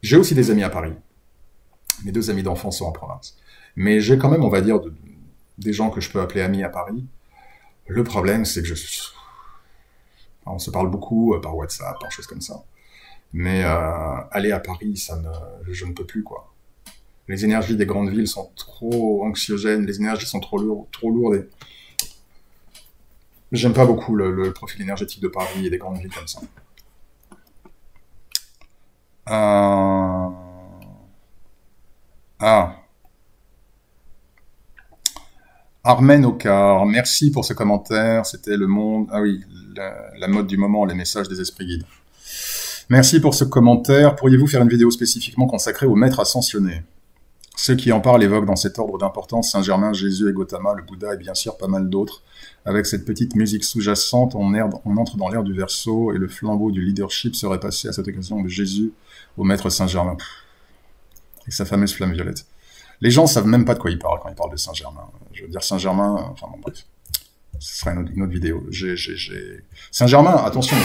J'ai aussi des amis à Paris. Mes 2 amis d'enfance sont en province. Mais j'ai quand même, on va dire, des gens que je peux appeler amis à Paris. Le problème, c'est que on se parle beaucoup par WhatsApp, par choses comme ça. Mais aller à Paris, je ne peux plus, quoi. Les énergies des grandes villes sont trop anxiogènes, les énergies sont trop lourdes. Et j'aime pas beaucoup le profil énergétique de Paris et des grandes villes comme ça. Euh, Ah, Armen Okar, merci pour ce commentaire. C'était le monde. Ah oui, la mode du moment, les messages des esprits guides. Merci pour ce commentaire. Pourriez-vous faire une vidéo spécifiquement consacrée aux maîtres ascensionnés? Ceux qui en parlent évoquent dans cet ordre d'importance Saint-Germain, Jésus et Gautama, le Bouddha et bien sûr pas mal d'autres. Avec cette petite musique sous-jacente, on entre dans l'ère du Verseau et le flambeau du leadership serait passé à cette occasion de Jésus au maître Saint-Germain. Et sa fameuse flamme violette. Les gens savent même pas de quoi ils parlent quand ils parlent de Saint-Germain. Je veux dire Saint-Germain, enfin bon bref. Ce sera une autre vidéo. Saint-Germain, attention,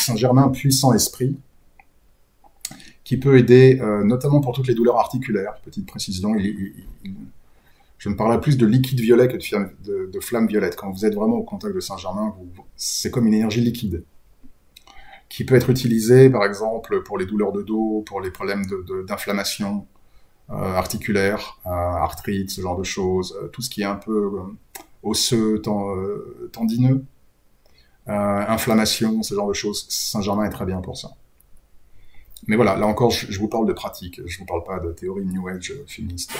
Saint-Germain, puissant esprit, qui peut aider, notamment pour toutes les douleurs articulaires. Petite précision, je ne parlerai plus de liquide violet que de flamme violette. Quand vous êtes vraiment au contact de Saint-Germain, c'est comme une énergie liquide, qui peut être utilisée, par exemple, pour les douleurs de dos, pour les problèmes d'inflammation articulaire, arthrite, ce genre de choses, tout ce qui est un peu osseux, tendineux, inflammation, ce genre de choses. Saint-Germain est très bien pour ça. Mais voilà, là encore, je vous parle de pratique, je vous parle pas de théorie New Age fumiste,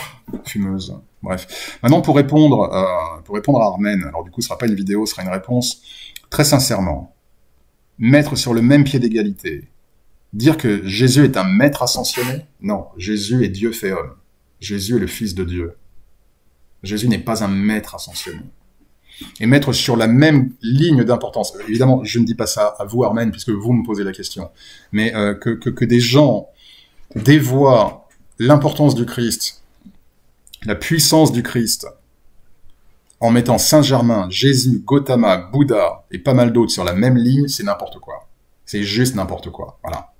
fumeuse, bref. Maintenant, pour répondre à Armen, alors du coup, ce sera pas une vidéo, ce sera une réponse, très sincèrement, mettre sur le même pied d'égalité, dire que Jésus est un maître ascensionné, non, Jésus est Dieu fait homme, Jésus est le Fils de Dieu. Jésus n'est pas un maître ascensionné. Et mettre sur la même ligne d'importance. Évidemment, je ne dis pas ça à vous, Armen, puisque vous me posez la question, mais que des gens dévoient l'importance du Christ, la puissance du Christ, en mettant Saint-Germain, Jésus, Gautama, Bouddha et pas mal d'autres sur la même ligne, c'est n'importe quoi. C'est juste n'importe quoi. Voilà.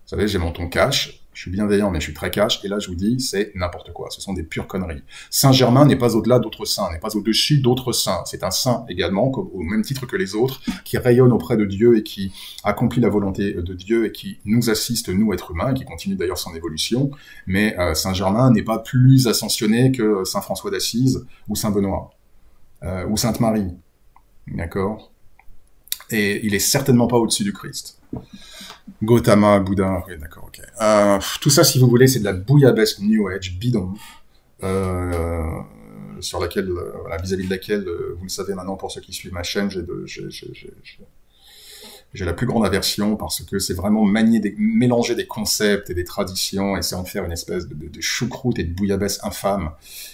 Vous savez, j'ai mon ton cash, je suis bienveillant, mais je suis très cash, et là, je vous dis, c'est n'importe quoi. Ce sont des pures conneries. Saint-Germain n'est pas au-delà d'autres saints, n'est pas au-dessus d'autres saints. C'est un saint également, au même titre que les autres, qui rayonne auprès de Dieu et qui accomplit la volonté de Dieu et qui nous assiste, nous, êtres humains, et qui continue d'ailleurs son évolution. Mais Saint-Germain n'est pas plus ascensionné que Saint François d'Assise ou Saint Benoît, ou Sainte Marie. D'accord? Et il est certainement pas au-dessus du Christ. Gautama, Bouddha, oui, d'accord, ok. Tout ça, si vous voulez, c'est de la bouillabaisse New Age, bidon, sur laquelle, vis-à-vis de laquelle, vous le savez maintenant, pour ceux qui suivent ma chaîne, j'ai la plus grande aversion, parce que c'est vraiment mélanger des concepts et des traditions, et c'est en faire une espèce de choucroute et de bouillabaisse infâme,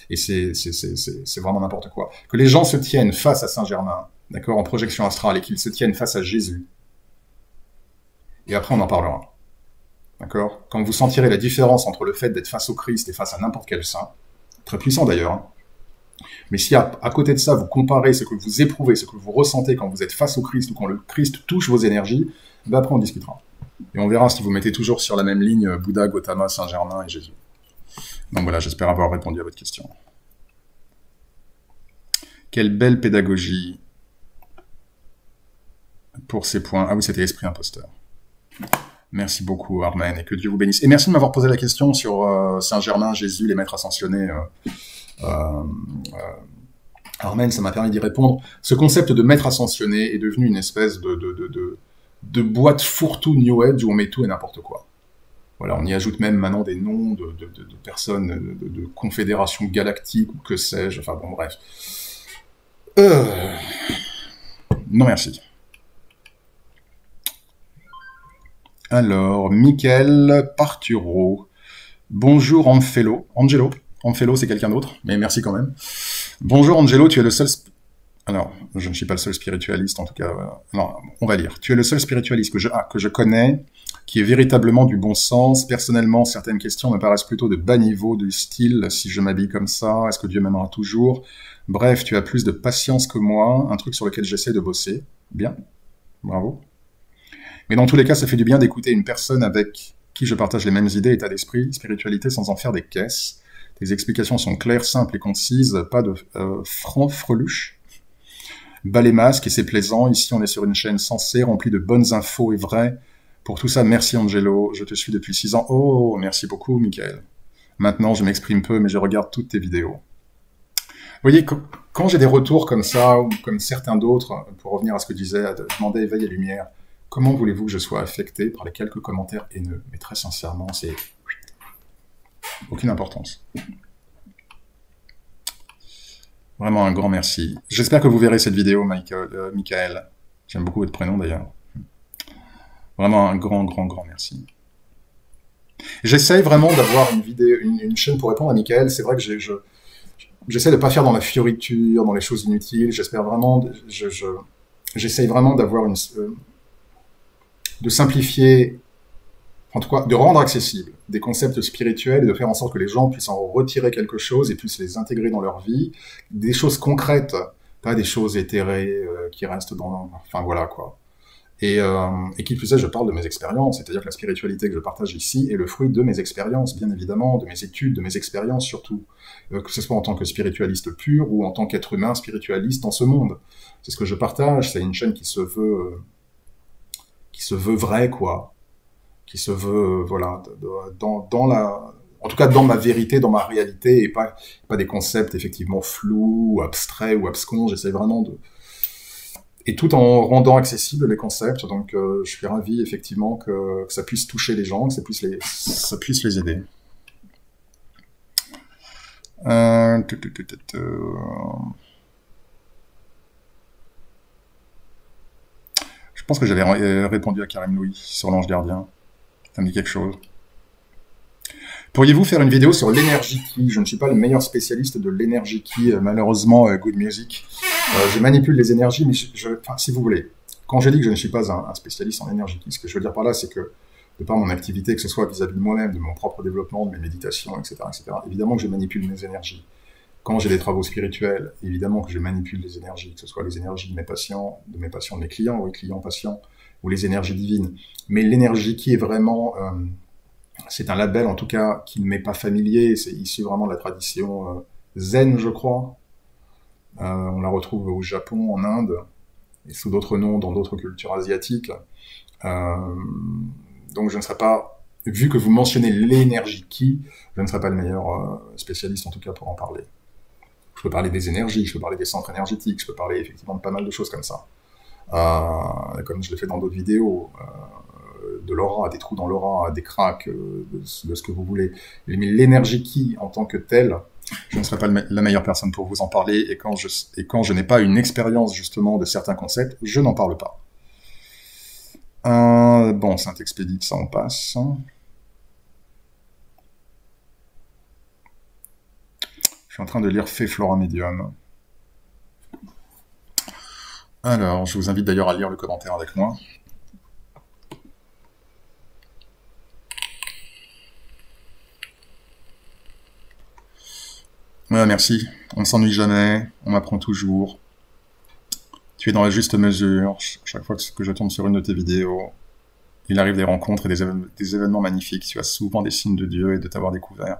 et c'est vraiment n'importe quoi. Que les gens se tiennent face à Saint-Germain, d'accord, en projection astrale, et qu'ils se tiennent face à Jésus, et après on en parlera. D'accord? Quand vous sentirez la différence entre le fait d'être face au Christ et face à n'importe quel saint, très puissant d'ailleurs, hein, mais si à côté de ça, vous comparez ce que vous éprouvez, ce que vous ressentez quand vous êtes face au Christ ou quand le Christ touche vos énergies, ben après on discutera. Et on verra si vous mettez toujours sur la même ligne Bouddha, Gautama, Saint-Germain et Jésus. Donc voilà, j'espère avoir répondu à votre question. Quelle belle pédagogie pour ces points. Ah oui, c'était Esprit Imposteur. Merci beaucoup, Armen, et que Dieu vous bénisse. Et merci de m'avoir posé la question sur Saint-Germain, Jésus, les maîtres ascensionnés. Armen, ça m'a permis d'y répondre. Ce concept de maître ascensionné est devenu une espèce de boîte fourre-tout New Age où on met tout et n'importe quoi. Voilà, on y ajoute même maintenant des noms de personnes, de confédérations galactiques ou que sais-je. Enfin bon, bref. Non, merci. Alors, Michael Parturo. Bonjour Angelo. Angelo, c'est quelqu'un d'autre, mais merci quand même. Bonjour Angelo, tu es le seul... Alors, je ne suis pas le seul spiritualiste, en tout cas. Non, on va lire. Tu es le seul spiritualiste que je connais, qui est véritablement du bon sens. Personnellement, certaines questions me paraissent plutôt de bas niveau, du style, si je m'habille comme ça, est-ce que Dieu m'aimera toujours? Bref, tu as plus de patience que moi, un truc sur lequel j'essaie de bosser. Bien, bravo. Mais dans tous les cas, ça fait du bien d'écouter une personne avec qui je partage les mêmes idées, état d'esprit, spiritualité, sans en faire des caisses. Tes explications sont claires, simples et concises, pas de franc-freluche. Bas les masques et c'est plaisant. Ici, on est sur une chaîne sensée, remplie de bonnes infos et vraies. Pour tout ça, merci Angelo. Je te suis depuis 6 ans. Oh, merci beaucoup, Michael. Maintenant, je m'exprime peu, mais je regarde toutes tes vidéos. Vous voyez, quand j'ai des retours comme ça, ou comme certains d'autres, pour revenir à ce que disait, demander éveil et lumière, Comment voulez-vous que je sois affecté par les quelques commentaires haineux? Mais très sincèrement, c'est aucune importance. Vraiment un grand merci. J'espère que vous verrez cette vidéo, Michael. J'aime beaucoup votre prénom d'ailleurs. Vraiment un grand merci. J'essaye vraiment d'avoir une chaîne pour répondre à Michael. C'est vrai que j'essaie de ne pas faire dans la fioriture, dans les choses inutiles. J'espère vraiment, j'essaye vraiment d'avoir de simplifier, en tout cas, de rendre accessible des concepts spirituels et de faire en sorte que les gens puissent en retirer quelque chose et puissent les intégrer dans leur vie. Des choses concrètes, pas des choses éthérées qui restent dans... Enfin, voilà, quoi. Et qui plus est, je parle de mes expériences, c'est-à-dire que la spiritualité que je partage ici est le fruit de mes expériences, bien évidemment, de mes études, de mes expériences surtout, que ce soit en tant que spiritualiste pur ou en tant qu'être humain spiritualiste dans ce monde. C'est ce que je partage, c'est une chaîne qui se veut vraie, quoi, qui se veut, voilà, dans la... En tout cas, dans ma vérité, dans ma réalité, et pas des concepts effectivement flous, ou abstraits ou abscons. J'essaie vraiment de... Et tout en rendant accessibles les concepts, donc je suis ravi effectivement que ça puisse toucher les gens, que ça puisse les aider. Je pense que j'avais répondu à Karim Louis sur l'ange gardien. Ça me dit quelque chose. Pourriez-vous faire une vidéo sur l'énergie ki? Je ne suis pas le meilleur spécialiste de l'énergie ki, malheureusement, Good Music. Je manipule les énergies, mais enfin, si vous voulez, quand je dis que je ne suis pas un spécialiste en énergie ki, ce que je veux dire par là, c'est que, de par mon activité, que ce soit vis-à-vis de moi-même, de mon propre développement, de mes méditations, etc., évidemment que je manipule mes énergies. Quand j'ai des travaux spirituels, évidemment que je manipule les énergies, que ce soit les énergies de mes patients, de mes clients, oui, clients, patients, ou les énergies divines. Mais l'énergie ki est vraiment... c'est un label, en tout cas, qui ne m'est pas familier. C'est issu vraiment de la tradition zen, je crois. On la retrouve au Japon, en Inde, et sous d'autres noms dans d'autres cultures asiatiques. Donc je ne serais pas, vu que vous mentionnez l'énergie ki, je ne serais pas le meilleur spécialiste, en tout cas, pour en parler. Je peux parler des énergies, je peux parler des centres énergétiques, je peux parler effectivement de pas mal de choses comme ça. Comme je l'ai fait dans d'autres vidéos. De l'aura, des trous dans l'aura, des cracks, de ce que vous voulez. Mais l'énergie ki, en tant que telle, je ne serais pas la meilleure personne pour vous en parler, et quand je n'ai pas une expérience, justement, de certains concepts, je n'en parle pas. Bon, Saint-Expédite, ça on passe. Je suis en train de lire Fée Flora Medium. Alors, je vous invite d'ailleurs à lire le commentaire avec moi. Ouais, merci. On ne s'ennuie jamais, on apprend toujours. Tu es dans la juste mesure. Chaque fois que je tombe sur une de tes vidéos, il arrive des rencontres et des événements magnifiques. Tu as souvent des signes de Dieu et de t'avoir découvert.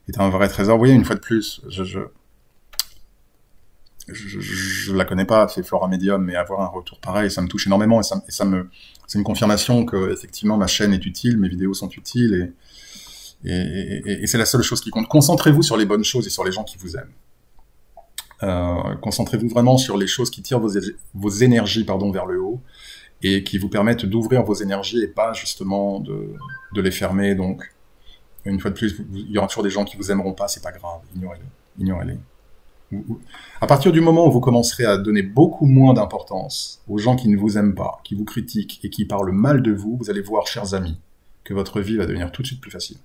Et tu as un vrai trésor. Oui, une fois de plus, je la connais pas, c'est Flora Medium, mais avoir un retour pareil, ça me touche énormément. Et c'est une confirmation que, effectivement, ma chaîne est utile, mes vidéos sont utiles, et c'est la seule chose qui compte. Concentrez-vous sur les bonnes choses et sur les gens qui vous aiment. Concentrez-vous vraiment sur les choses qui tirent vos énergies vers le haut et qui vous permettent d'ouvrir vos énergies et pas justement de les fermer. Donc, une fois de plus, il y aura toujours des gens qui vous aimeront pas, c'est pas grave, ignorez-les. À partir du moment où vous commencerez à donner beaucoup moins d'importance aux gens qui ne vous aiment pas, qui vous critiquent et qui parlent mal de vous, vous allez voir, chers amis, que votre vie va devenir tout de suite plus facile.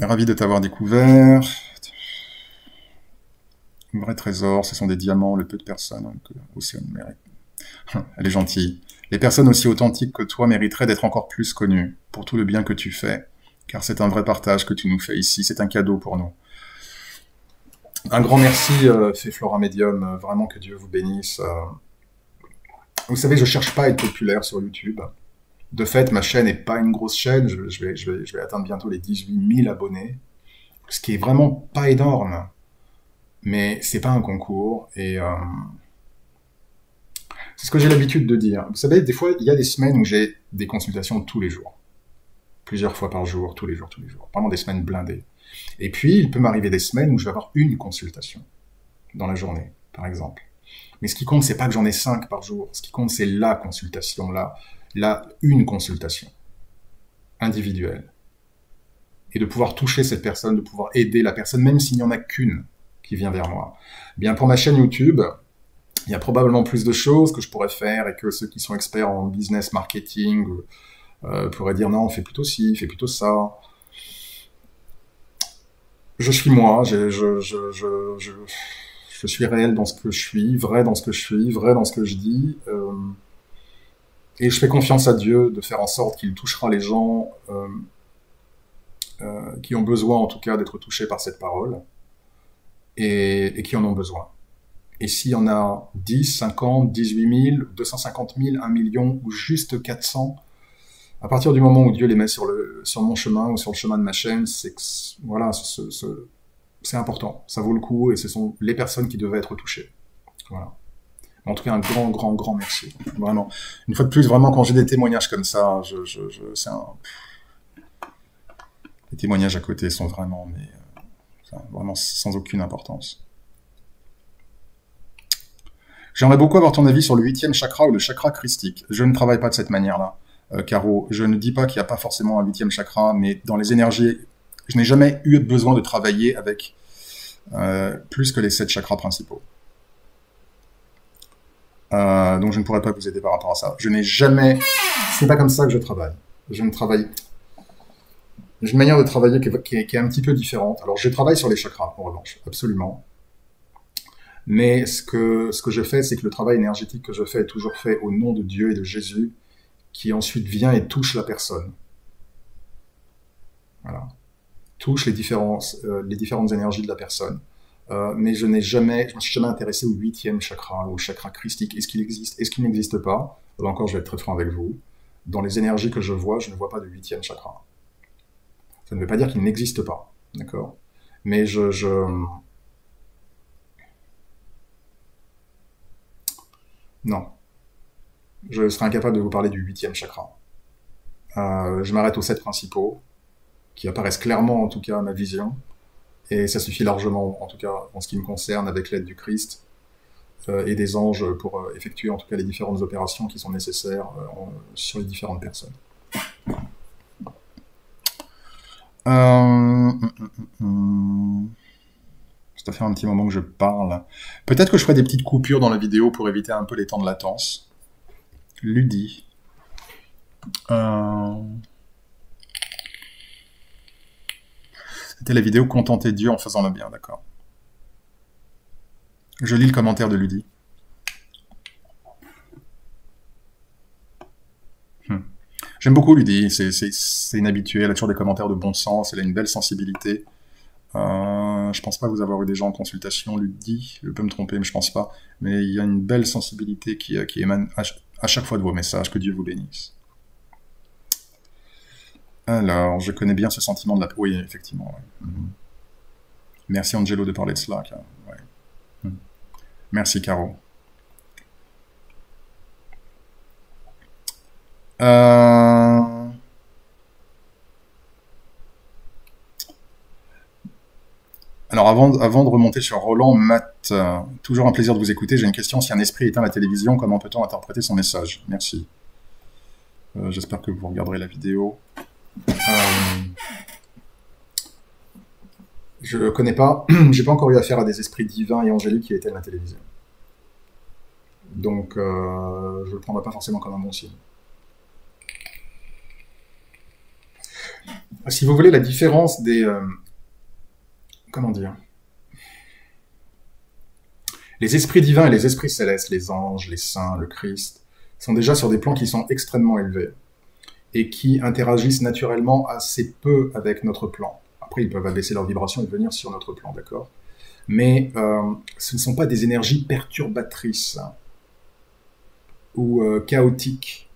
Ravi de t'avoir découvert. Un vrai trésor, ce sont des diamants, le peu de personnes que Océane mérite. Elle est gentille. Les personnes aussi authentiques que toi mériteraient d'être encore plus connues pour tout le bien que tu fais, car c'est un vrai partage que tu nous fais ici, c'est un cadeau pour nous. Un grand merci, Fée Flora Medium, vraiment que Dieu vous bénisse. Vous savez, je cherche pas à être populaire sur YouTube. De fait, ma chaîne n'est pas une grosse chaîne, je vais atteindre bientôt les 18 000 abonnés, ce qui est vraiment pas énorme, mais c'est pas un concours, et c'est ce que j'ai l'habitude de dire. Vous savez, des fois, il y a des semaines où j'ai des consultations tous les jours, plusieurs fois par jour, tous les jours, vraiment des semaines blindées. Et puis, il peut m'arriver des semaines où je vais avoir une consultation dans la journée. par exemple. Mais ce qui compte, c'est pas que j'en ai 5 par jour. Ce qui compte, c'est la consultation, une consultation individuelle. Et de pouvoir toucher cette personne, de pouvoir aider la personne, même s'il n'y en a qu'une qui vient vers moi. Bien, pour ma chaîne YouTube, il y a probablement plus de choses que je pourrais faire et que ceux qui sont experts en business marketing pourraient dire non, fais plutôt ci, fais plutôt ça. Je suis moi, je suis réel dans ce que je suis, vrai dans ce que je suis, vrai dans ce que je dis. Et je fais confiance à Dieu de faire en sorte qu'il touchera les gens qui ont besoin, en tout cas, d'être touchés par cette parole et qui en ont besoin. Et s'il y en a 10, 50, 18 000, 250 000, 1 million ou juste 400, à partir du moment où Dieu les met sur mon chemin ou sur le chemin de ma chaîne, c'est que, voilà, c'est important, ça vaut le coup et ce sont les personnes qui devaient être touchées. Voilà. En tout cas, un grand, grand, grand merci. Vraiment. Une fois de plus, vraiment, quand j'ai des témoignages comme ça, les témoignages à côté sont vraiment, vraiment sans aucune importance. J'aimerais beaucoup avoir ton avis sur le 8e chakra ou le chakra christique. Je ne travaille pas de cette manière-là, Caro. Je ne dis pas qu'il n'y a pas forcément un 8e chakra, mais dans les énergies, je n'ai jamais eu besoin de travailler avec plus que les 7 chakras principaux. Donc je ne pourrais pas vous aider par rapport à ça. Je n'ai jamais... C'est pas comme ça que je travaille. Je ne travaille... J'ai une manière de travailler qui est un petit peu différente. Alors je travaille sur les chakras, en revanche, absolument. Mais ce que je fais, c'est que le travail énergétique que je fais est toujours fait au nom de Dieu et de Jésus, qui ensuite vient et touche la personne. Voilà. Touche les différentes énergies de la personne. Mais je me suis jamais intéressé au 8e chakra, au chakra christique. Est-ce qu'il existe? Est-ce qu'il n'existe pas? Là encore, je vais être très franc avec vous. Dans les énergies que je vois, je ne vois pas de 8e chakra. Ça ne veut pas dire qu'il n'existe pas, d'accord? Mais non. Je serais incapable de vous parler du 8e chakra. Je m'arrête aux 7 principaux, qui apparaissent clairement, en tout cas, à ma vision. Et ça suffit largement, en tout cas, en ce qui me concerne, avec l'aide du Christ et des anges pour effectuer, en tout cas, les différentes opérations qui sont nécessaires sur les différentes personnes. Ça fait un petit moment que je parle. Peut-être que je ferai des petites coupures dans la vidéo pour éviter un peu les temps de latence. Ludi. C'était la vidéo Contenter Dieu en faisant le bien, d'accord. Je lis le commentaire de Ludi. J'aime beaucoup Ludi, c'est une habituée, elle a toujours des commentaires de bon sens, elle a une belle sensibilité. Je pense pas vous avoir eu des gens en consultation, Ludi, je peux me tromper, mais je pense pas. Mais il y a une belle sensibilité qui émane à chaque fois de vos messages, que Dieu vous bénisse. Alors, je connais bien ce sentiment de la... Oui, effectivement. Ouais. Merci Angelo de parler de cela. Ouais. Merci Caro. Alors, avant de remonter sur Roland, Matt, toujours un plaisir de vous écouter. J'ai une question. Si un esprit éteint la télévision, comment peut-on interpréter son message? Merci. J'espère que vous regarderez la vidéo. Je ne connais pas. J'ai pas encore eu affaire à des esprits divins et angéliques qui éteignent la télévision. Donc, je ne le prendrai pas forcément comme un bon signe. Si vous voulez, la différence des... comment dire? Les esprits divins et les esprits célestes, les anges, les saints, le Christ, sont déjà sur des plans qui sont extrêmement élevés et qui interagissent naturellement assez peu avec notre plan. Après, ils peuvent abaisser leur vibration et venir sur notre plan, d'accord? Mais ce ne sont pas des énergies perturbatrices ou chaotiques.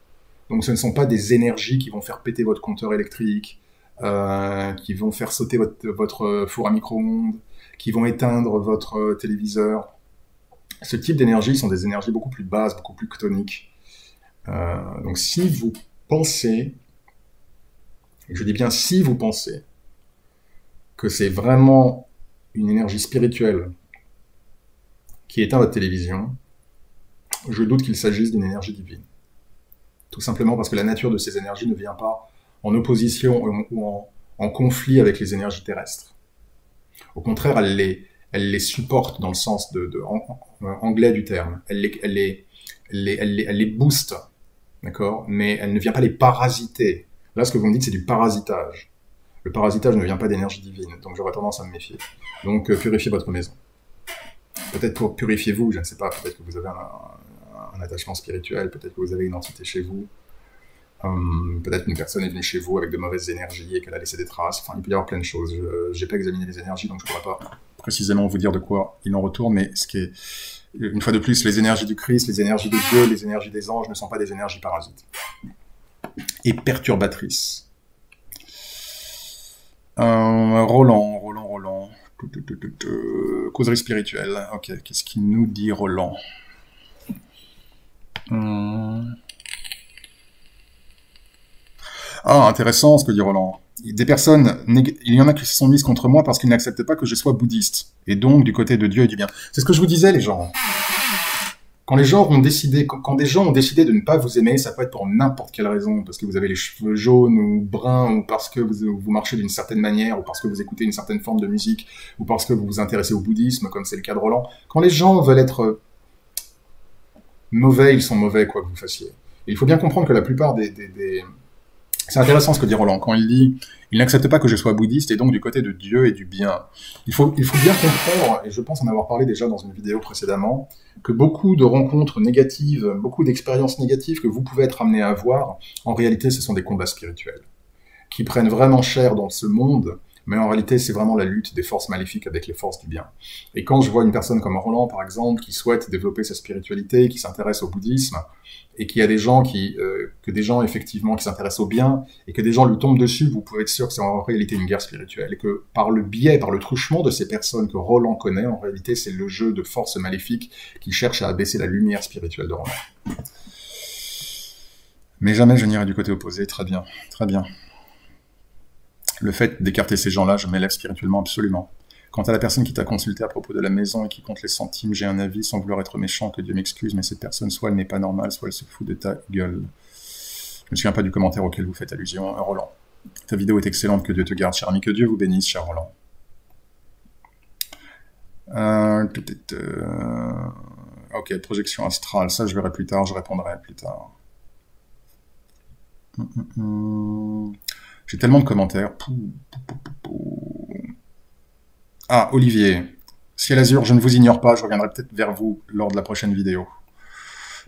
Donc ce ne sont pas des énergies qui vont faire péter votre compteur électrique, qui vont faire sauter votre four à micro-ondes, qui vont éteindre votre téléviseur. Ce type d'énergie sont des énergies beaucoup plus basses, beaucoup plus toniques. Donc si vous pensez, et je dis bien si vous pensez, que c'est vraiment une énergie spirituelle qui éteint votre télévision, je doute qu'il s'agisse d'une énergie divine. Tout simplement parce que la nature de ces énergies ne vient pas en opposition ou en conflit avec les énergies terrestres. Au contraire, elle les supporte dans le sens anglais du terme. Elle les booste, d'accord? Mais elle ne vient pas les parasiter. Là, ce que vous me dites, c'est du parasitage. Le parasitage ne vient pas d'énergie divine, donc j'aurais tendance à me méfier. Donc, purifiez votre maison. Peut-être pour purifier vous, je ne sais pas, peut-être que vous avez un attachement spirituel, peut-être que vous avez une entité chez vous, peut-être qu'une personne est venue chez vous avec de mauvaises énergies et qu'elle a laissé des traces, enfin il peut y avoir plein de choses. Je n'ai pas examiné les énergies, donc je ne pourrais pas précisément vous dire de quoi il en retourne, mais ce qui est, une fois de plus, les énergies du Christ, les énergies de Dieu, les énergies des anges ne sont pas des énergies parasites et perturbatrices. Roland. Causerie spirituelle. Ok, qu'est-ce qu'il nous dit, Roland? Ah, intéressant ce que dit Roland. Des personnes, il y en a qui se sont mises contre moi parce qu'ils n'acceptent pas que je sois bouddhiste. Et donc, du côté de Dieu et du bien. C'est ce que je vous disais, les gens. Quand des gens ont décidé de ne pas vous aimer, ça peut être pour n'importe quelle raison, parce que vous avez les cheveux jaunes ou bruns, ou parce que vous marchez d'une certaine manière, ou parce que vous écoutez une certaine forme de musique, ou parce que vous vous intéressez au bouddhisme, comme c'est le cas de Roland. Quand les gens veulent être mauvais, ils sont mauvais, quoi que vous fassiez. Et il faut bien comprendre que la plupart C'est intéressant ce que dit Roland, quand il dit « Il n'accepte pas que je sois bouddhiste et donc du côté de Dieu et du bien ». Il faut bien comprendre, et je pense en avoir parlé déjà dans une vidéo précédemment, que beaucoup de rencontres négatives, beaucoup d'expériences négatives que vous pouvez être amené à avoir, en réalité ce sont des combats spirituels, qui prennent vraiment cher dans ce monde, mais en réalité c'est vraiment la lutte des forces maléfiques avec les forces du bien. Et quand je vois une personne comme Roland par exemple, qui souhaite développer sa spiritualité, qui s'intéresse au bouddhisme, et qu'il y a des gens effectivement qui s'intéressent au bien, et que des gens lui tombent dessus, vous pouvez être sûr que c'est en réalité une guerre spirituelle, et que par le truchement de ces personnes que Roland connaît, en réalité c'est le jeu de forces maléfiques qui cherchent à abaisser la lumière spirituelle de Roland. Mais jamais je n'irai du côté opposé, très bien, très bien. Le fait d'écarter ces gens-là, je m'élève spirituellement absolument. Quant à la personne qui t'a consulté à propos de la maison et qui compte les centimes, j'ai un avis, sans vouloir être méchant, que Dieu m'excuse, mais cette personne, soit elle n'est pas normale, soit elle se fout de ta gueule. Je me souviens pas du commentaire auquel vous faites allusion, Roland. Ta vidéo est excellente, que Dieu te garde, cher ami, que Dieu vous bénisse, cher Roland. Ok, projection astrale, ça je verrai plus tard, je répondrai plus tard. J'ai tellement de commentaires. Ah, Olivier. Ciel Azur, je ne vous ignore pas, je reviendrai peut-être vers vous lors de la prochaine vidéo.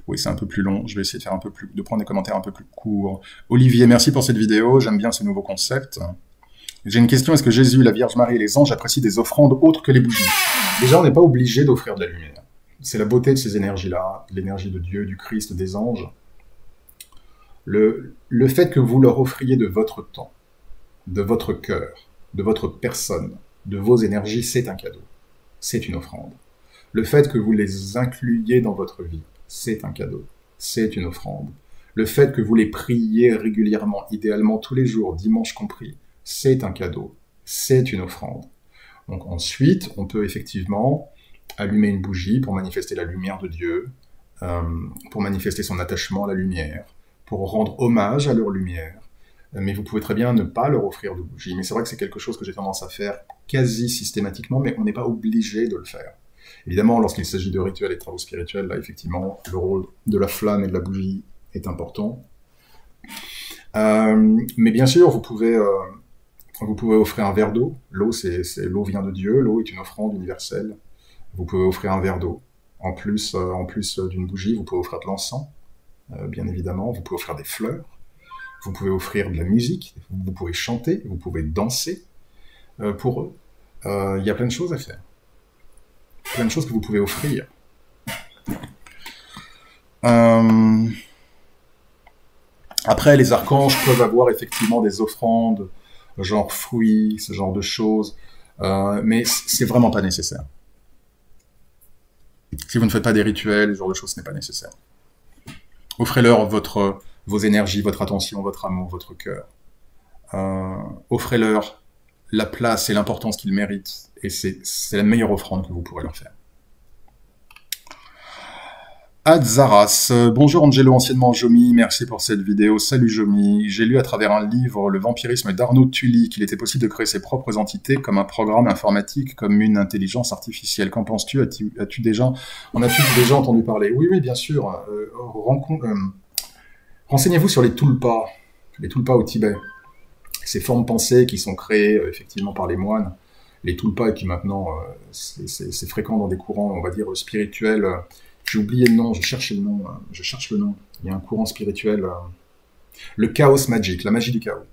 Oui, c'est un peu plus long, je vais essayer de faire de prendre des commentaires un peu plus courts. Olivier, merci pour cette vidéo, j'aime bien ce nouveau concept. J'ai une question, est-ce que Jésus, la Vierge Marie et les anges apprécient des offrandes autres que les bougies? Déjà, on n'est pas obligé d'offrir de la lumière. C'est la beauté de ces énergies-là, l'énergie de Dieu, du Christ, des anges. Le fait que vous leur offriez de votre temps, de votre cœur, de votre personne, de vos énergies, c'est un cadeau. C'est une offrande. Le fait que vous les incluiez dans votre vie, c'est un cadeau. C'est une offrande. Le fait que vous les priez régulièrement, idéalement tous les jours, dimanche compris, c'est un cadeau. C'est une offrande. Donc ensuite, on peut effectivement allumer une bougie pour manifester la lumière de Dieu, pour manifester son attachement à la lumière, pour rendre hommage à leur lumière. Mais vous pouvez très bien ne pas leur offrir de bougies. Mais c'est vrai que c'est quelque chose que j'ai tendance à faire quasi systématiquement, mais on n'est pas obligé de le faire. Évidemment, lorsqu'il s'agit de rituels et de travaux spirituels, là, effectivement, le rôle de la flamme et de la bougie est important. Mais bien sûr, vous pouvez offrir un verre d'eau. L'eau, l'eau vient de Dieu. L'eau est une offrande universelle. Vous pouvez offrir un verre d'eau. En plus d'une bougie, vous pouvez offrir de l'encens, bien évidemment. Vous pouvez offrir des fleurs. Vous pouvez offrir de la musique. Vous pouvez chanter. Vous pouvez danser pour eux. Il y a plein de choses à faire. Plein de choses que vous pouvez offrir. Après, les archanges peuvent avoir effectivement des offrandes, genre fruits, ce genre de choses, mais c'est vraiment pas nécessaire. Si vous ne faites pas des rituels, ce genre de choses, ce n'est pas nécessaire. Offrez-leur vos énergies, votre attention, votre amour, votre cœur. Offrez-leur la place et l'importance qu'ils méritent, et c'est la meilleure offrande que vous pourrez leur faire. Adzaras, bonjour Angelo, anciennement Jomi, merci pour cette vidéo. Salut Jomi, j'ai lu à travers un livre Le vampirisme d'Arnaud Tully qu'il était possible de créer ses propres entités comme un programme informatique, comme une intelligence artificielle. Qu'en penses-tu? As-tu déjà entendu parler? Oui, oui, bien sûr. Renseignez-vous sur les tulpas au Tibet. Ces formes pensées qui sont créées effectivement par les moines, les tulpas qui maintenant, c'est fréquent dans des courants, on va dire, spirituels. J'ai oublié le nom, je cherche le nom. Il y a un courant spirituel, le chaos magic, la magie du chaos.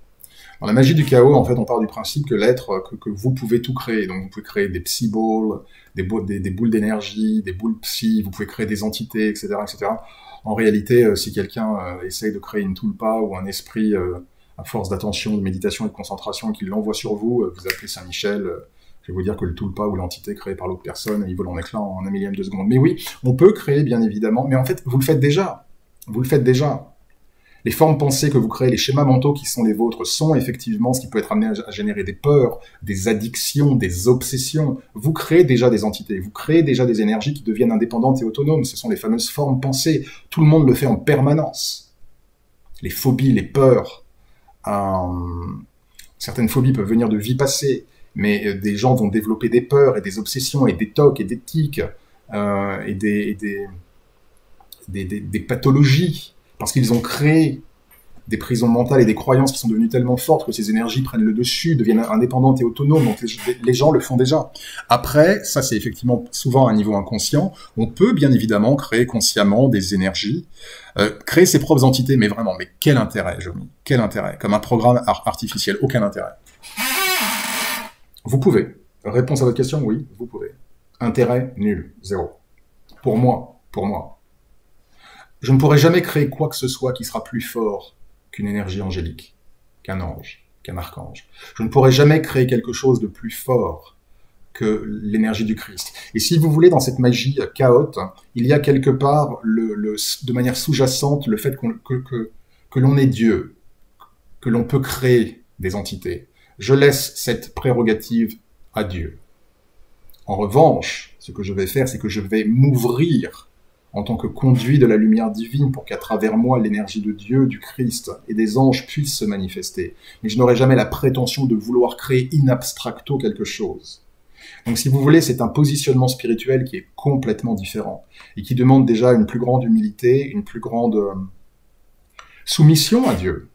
Dans la magie du chaos, en fait, on part du principe que l'être, que vous pouvez tout créer. Donc, vous pouvez créer des psy-balls, des boules d'énergie, des boules psy, vous pouvez créer des entités, etc., etc. En réalité, si quelqu'un essaye de créer une tulpa ou un esprit à force d'attention, de méditation et de concentration, et qu'il l'envoie sur vous, vous appelez Saint-Michel, je vais vous dire que le tulpa ou l'entité créée par l'autre personne, il vole en éclat en un millième de seconde. Mais oui, on peut créer, bien évidemment, mais en fait, vous le faites déjà. Vous le faites déjà. Les formes pensées que vous créez, les schémas mentaux qui sont les vôtres, sont effectivement ce qui peut être amené à générer des peurs, des addictions, des obsessions. Vous créez déjà des entités, vous créez déjà des énergies qui deviennent indépendantes et autonomes. Ce sont les fameuses formes pensées. Tout le monde le fait en permanence. Les phobies, les peurs. Certaines phobies peuvent venir de vies passées, mais des gens vont développer des peurs et des obsessions et des tocs et des tics et des pathologies parce qu'ils ont créé des prisons mentales et des croyances qui sont devenues tellement fortes que ces énergies prennent le dessus, deviennent indépendantes et autonomes. Donc les gens le font déjà. Après, ça c'est effectivement souvent à un niveau inconscient. On peut bien évidemment créer consciemment des énergies, créer ses propres entités, mais vraiment, mais quel intérêt, Jomi? Quel intérêt? Comme un programme artificiel, aucun intérêt. Vous pouvez. Réponse à votre question, oui, vous pouvez. Intérêt, nul, zéro. Pour moi. Je ne pourrai jamais créer quoi que ce soit qui sera plus fort qu'une énergie angélique, qu'un ange, qu'un archange. Je ne pourrai jamais créer quelque chose de plus fort que l'énergie du Christ. Et si vous voulez, dans cette magie chaote, il y a quelque part, de manière sous-jacente, le fait que l'on est Dieu, que l'on peut créer des entités. Je laisse cette prérogative à Dieu. En revanche, ce que je vais faire, c'est que je vais m'ouvrir en tant que conduit de la lumière divine pour qu'à travers moi, l'énergie de Dieu, du Christ et des anges puisse se manifester. Mais je n'aurai jamais la prétention de vouloir créer in abstracto quelque chose. Donc si vous voulez, c'est un positionnement spirituel qui est complètement différent et qui demande déjà une plus grande humilité, une plus grande soumission à Dieu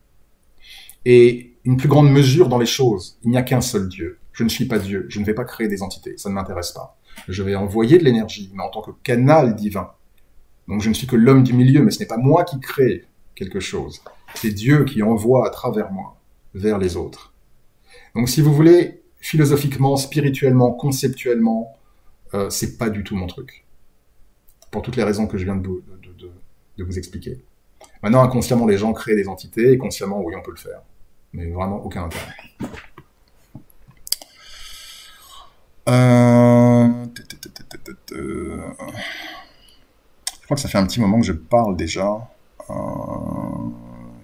et une plus grande mesure dans les choses. Il n'y a qu'un seul Dieu. Je ne suis pas Dieu. Je ne vais pas créer des entités. Ça ne m'intéresse pas. Je vais envoyer de l'énergie, mais en tant que canal divin. Donc je ne suis que l'homme du milieu, mais ce n'est pas moi qui crée quelque chose. C'est Dieu qui envoie à travers moi vers les autres. Donc si vous voulez, philosophiquement, spirituellement, conceptuellement, c'est pas du tout mon truc. Pour toutes les raisons que je viens de vous expliquer. Maintenant, inconsciemment, les gens créent des entités, et consciemment, oui, on peut le faire. Mais vraiment, aucun intérêt. Je crois que ça fait un petit moment que je parle déjà.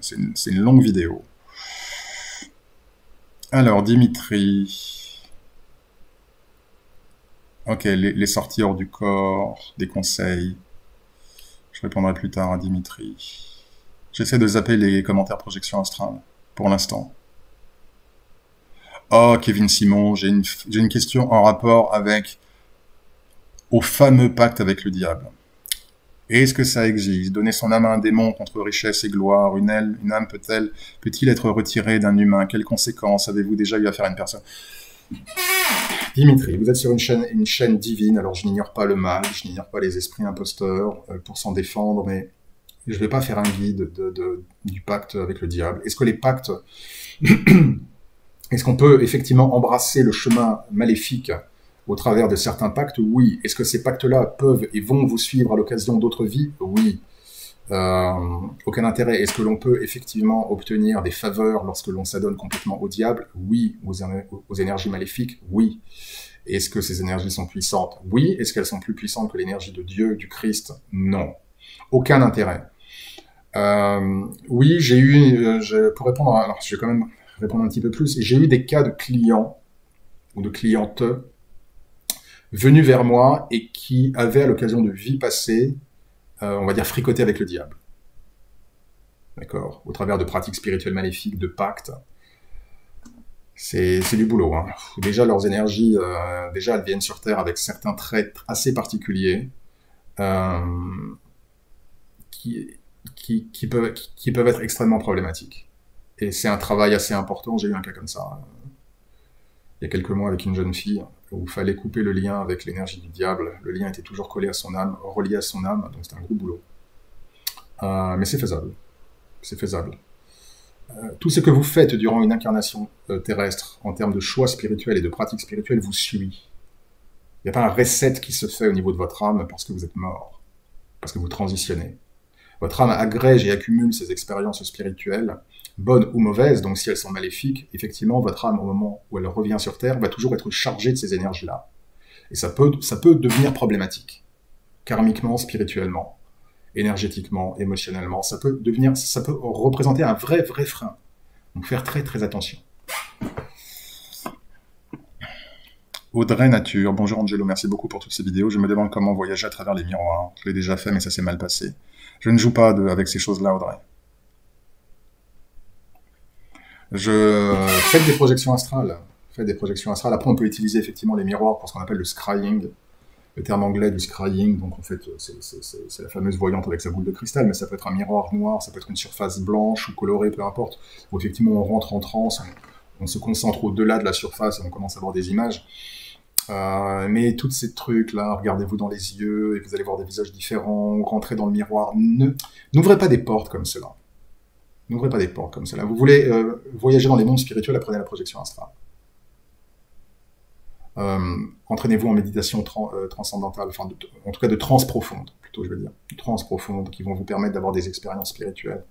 C'est une longue vidéo. Alors, Dimitri. Ok, les sorties hors du corps, des conseils. Je répondrai plus tard à Dimitri. J'essaie de zapper les commentaires projection astrale, pour l'instant. Oh, Kevin Simon, j'ai une question en rapport avec au fameux pacte avec le diable. Est-ce que ça existe? Donner son âme à un démon contre richesse et gloire, une âme peut-il être retirée d'un humain? Quelles conséquences? Avez-vous déjà eu affaire à une personne? Dimitri, vous êtes sur une chaîne divine, alors je n'ignore pas le mal, je n'ignore pas les esprits imposteurs pour s'en défendre, mais je ne vais pas faire un guide du pacte avec le diable. Est-ce que les pactes... Est-ce qu'on peut effectivement embrasser le chemin maléfique au travers de certains pactes? Oui. Est-ce que ces pactes-là peuvent et vont vous suivre à l'occasion d'autres vies? Oui. Aucun intérêt. Est-ce que l'on peut effectivement obtenir des faveurs lorsque l'on s'adonne complètement au diable? Oui. Aux énergies maléfiques? Oui. Est-ce que ces énergies sont puissantes? Oui. Est-ce qu'elles sont plus puissantes que l'énergie de Dieu, du Christ? Non. Aucun intérêt. Oui, j'ai eu... pour répondre... Alors, je vais quand même répondre un petit peu plus. J'ai eu des cas de clients ou de clientes venus vers moi et qui avaient, à l'occasion de vies passées, on va dire, fricoter avec le diable. D'accord? Au travers de pratiques spirituelles maléfiques, de pactes. C'est du boulot. Hein. Déjà, leurs énergies, déjà, elles viennent sur Terre avec certains traits assez particuliers euh, qui, qui peuvent être extrêmement problématiques. Et c'est un travail assez important. J'ai eu un cas comme ça il y a quelques mois avec une jeune fille où il fallait couper le lien avec l'énergie du diable. Le lien était toujours collé à son âme, relié à son âme, donc c'était un gros boulot. Mais c'est faisable. C'est faisable. Tout ce que vous faites durant une incarnation terrestre, en termes de choix spirituels et de pratiques spirituelles, vous suit. Il n'y a pas un reset qui se fait au niveau de votre âme parce que vous êtes mort, parce que vous transitionnez. Votre âme agrège et accumule ces expériences spirituelles, bonnes ou mauvaises, donc si elles sont maléfiques, effectivement, votre âme, au moment où elle revient sur Terre, va toujours être chargée de ces énergies-là. Et ça peut devenir problématique, karmiquement, spirituellement, énergétiquement, émotionnellement. Ça peut représenter un vrai frein. Donc faire très très attention. Audrey Nature, bonjour Angelo, merci beaucoup pour toutes ces vidéos. Je me demande comment voyager à travers les miroirs. Je l'ai déjà fait, mais ça s'est mal passé. Je ne joue pas avec ces choses-là, Audrey. Faites des projections astrales. Après, on peut utiliser effectivement les miroirs pour ce qu'on appelle le scrying. Le terme anglais du scrying, donc en fait, c'est la fameuse voyante avec sa boule de cristal, mais ça peut être un miroir noir, ça peut être une surface blanche ou colorée, peu importe, où effectivement on rentre en transe, on se concentre au-delà de la surface et on commence à voir des images. Mais tous ces trucs-là, regardez-vous dans les yeux et vous allez voir des visages différents, rentrez dans le miroir. N'ouvrez pas des portes comme cela. N'ouvrez pas des portes comme cela. Vous voulez voyager dans les mondes spirituels, apprenez la projection astrale. Entraînez-vous en méditation transcendantale, enfin, en tout cas de transe profonde, plutôt je veux dire. De transe profonde qui vont vous permettre d'avoir des expériences spirituelles.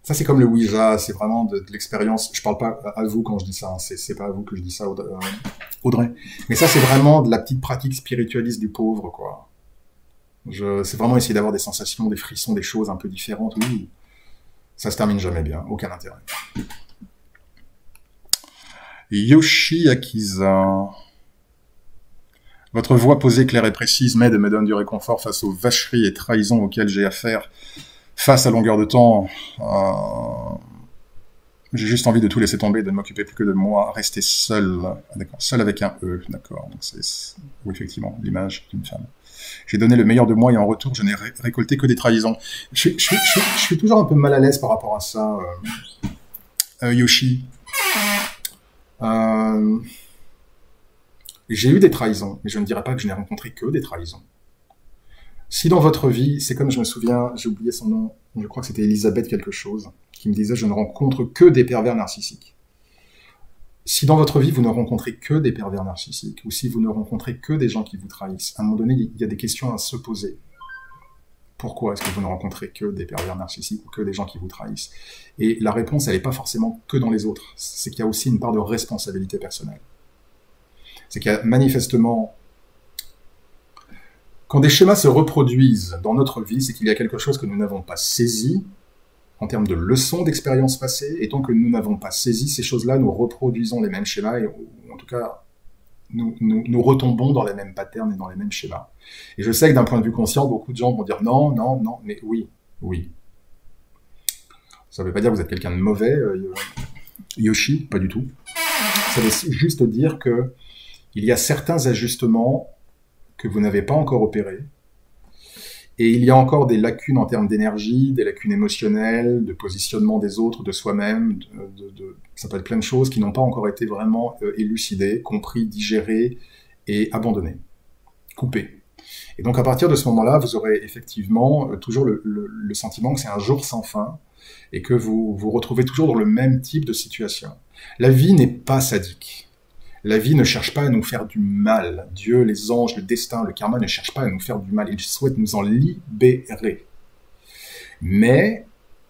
Ça, c'est comme le Ouija, c'est vraiment de l'expérience. Je parle pas à vous quand je dis ça, hein. C'est pas à vous que je dis ça, Audrey. Mais ça, c'est vraiment de la petite pratique spiritualiste du pauvre, quoi. C'est vraiment essayer d'avoir des sensations, des frissons, des choses un peu différentes. Oui, ça se termine jamais bien, aucun intérêt. Yoshi Akiza. Votre voix posée, claire et précise m'aide et me donne du réconfort face aux vacheries et trahisons auxquelles j'ai affaire. Face à longueur de temps, j'ai juste envie de tout laisser tomber, de ne m'occuper plus que de moi, rester seul. D'accord, seul avec un E, d'accord. Donc oui, effectivement, l'image d'une femme. J'ai donné le meilleur de moi et en retour, je n'ai récolté que des trahisons. Je suis toujours un peu mal à l'aise par rapport à ça, Yoshi. J'ai eu des trahisons, mais je ne dirais pas que je n'ai rencontré que des trahisons. Si dans votre vie, c'est comme je me souviens, j'ai oublié son nom, je crois que c'était Elisabeth quelque chose, qui me disait « je ne rencontre que des pervers narcissiques ». Si dans votre vie, vous ne rencontrez que des pervers narcissiques, ou si vous ne rencontrez que des gens qui vous trahissent, à un moment donné, il y a des questions à se poser. Pourquoi est-ce que vous ne rencontrez que des pervers narcissiques ou que des gens qui vous trahissent? Et la réponse, elle n'est pas forcément que dans les autres. C'est qu'il y a aussi une part de responsabilité personnelle. C'est qu'il y a manifestement... Quand des schémas se reproduisent dans notre vie, c'est qu'il y a quelque chose que nous n'avons pas saisi en termes de leçons d'expériences passées, et tant que nous n'avons pas saisi ces choses-là, nous reproduisons les mêmes schémas, et en tout cas, nous retombons dans les mêmes patterns et dans les mêmes schémas. Et je sais que d'un point de vue conscient, beaucoup de gens vont dire non, non, non, mais oui, oui. Ça ne veut pas dire que vous êtes quelqu'un de mauvais, Yoshi, pas du tout. Ça veut juste dire que il y a certains ajustements que vous n'avez pas encore opérés, et il y a encore des lacunes en termes d'énergie, des lacunes émotionnelles, de positionnement des autres, de soi-même, ça peut être plein de choses qui n'ont pas encore été vraiment élucidées, compris, digérées et abandonnées, coupées. Et donc à partir de ce moment-là, vous aurez effectivement toujours le sentiment que c'est un jour sans fin, et que vous vous retrouvez toujours dans le même type de situation. La vie n'est pas sadique. La vie ne cherche pas à nous faire du mal. Dieu, les anges, le destin, le karma ne cherchent pas à nous faire du mal. Ils souhaitent nous en libérer. Mais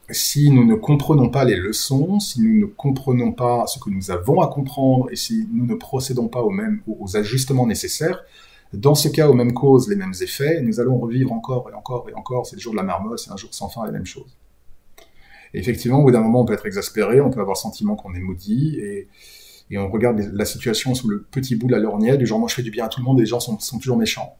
si nous ne comprenons pas les leçons, si nous ne comprenons pas ce que nous avons à comprendre, et si nous ne procédons pas aux ajustements nécessaires, dans ce cas, aux mêmes causes, les mêmes effets, nous allons revivre encore et encore et encore. C'est le jour de la marmotte, c'est un jour sans fin, les mêmes choses. Et effectivement, au bout d'un moment, on peut être exaspéré, on peut avoir le sentiment qu'on est maudit, et on regarde la situation sous le petit bout de la lorgnette, du genre, moi je fais du bien à tout le monde et les gens sont toujours méchants.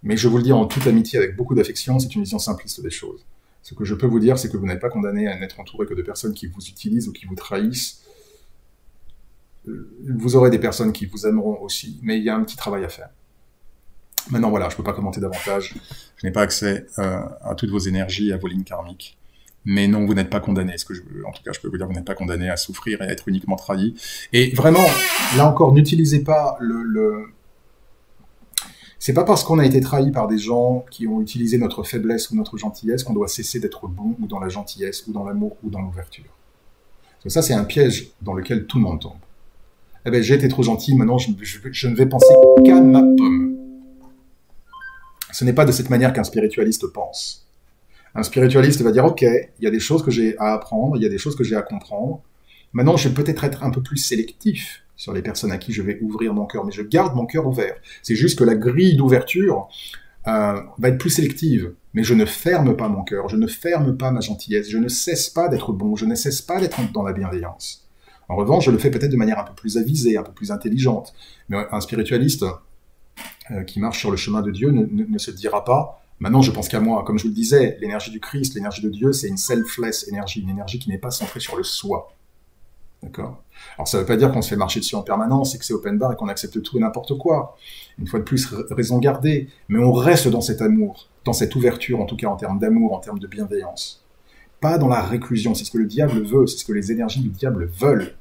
Mais je vous le dis en toute amitié, avec beaucoup d'affection, c'est une vision simpliste des choses. Ce que je peux vous dire, c'est que vous n'êtes pas condamné à n'être entouré que de personnes qui vous utilisent ou qui vous trahissent. Vous aurez des personnes qui vous aimeront aussi, mais il y a un petit travail à faire. Maintenant, voilà, je ne peux pas commenter davantage. Je n'ai pas accès à toutes vos énergies, à vos lignes karmiques. Mais non, vous n'êtes pas condamné. En tout cas, je peux vous dire, vous n'êtes pas condamné à souffrir et à être uniquement trahi. Et vraiment, là encore, n'utilisez pas C'est pas parce qu'on a été trahi par des gens qui ont utilisé notre faiblesse ou notre gentillesse qu'on doit cesser d'être bon ou dans la gentillesse ou dans l'amour ou dans l'ouverture. Ça, c'est un piège dans lequel tout le monde tombe. Eh ben, j'ai été trop gentil, maintenant je ne vais penser qu'à ma pomme. Ce n'est pas de cette manière qu'un spiritualiste pense. Un spiritualiste va dire, ok, il y a des choses que j'ai à apprendre, il y a des choses que j'ai à comprendre. Maintenant, je vais peut-être être un peu plus sélectif sur les personnes à qui je vais ouvrir mon cœur, mais je garde mon cœur ouvert. C'est juste que la grille d'ouverture va être plus sélective. Mais je ne ferme pas mon cœur, je ne ferme pas ma gentillesse, je ne cesse pas d'être bon, je ne cesse pas d'être dans la bienveillance. En revanche, je le fais peut-être de manière un peu plus avisée, un peu plus intelligente. Mais un spiritualiste qui marche sur le chemin de Dieu ne se dira pas « Maintenant, je pense qu'à moi ». Comme je vous le disais, l'énergie du Christ, l'énergie de Dieu, c'est une selfless énergie, une énergie qui n'est pas centrée sur le soi. D'accord ? Alors, ça ne veut pas dire qu'on se fait marcher dessus en permanence et que c'est open bar et qu'on accepte tout et n'importe quoi. Une fois de plus, raison gardée. Mais on reste dans cet amour, dans cette ouverture, en tout cas en termes d'amour, en termes de bienveillance. Pas dans la réclusion. C'est ce que le diable veut, c'est ce que les énergies du diable veulent.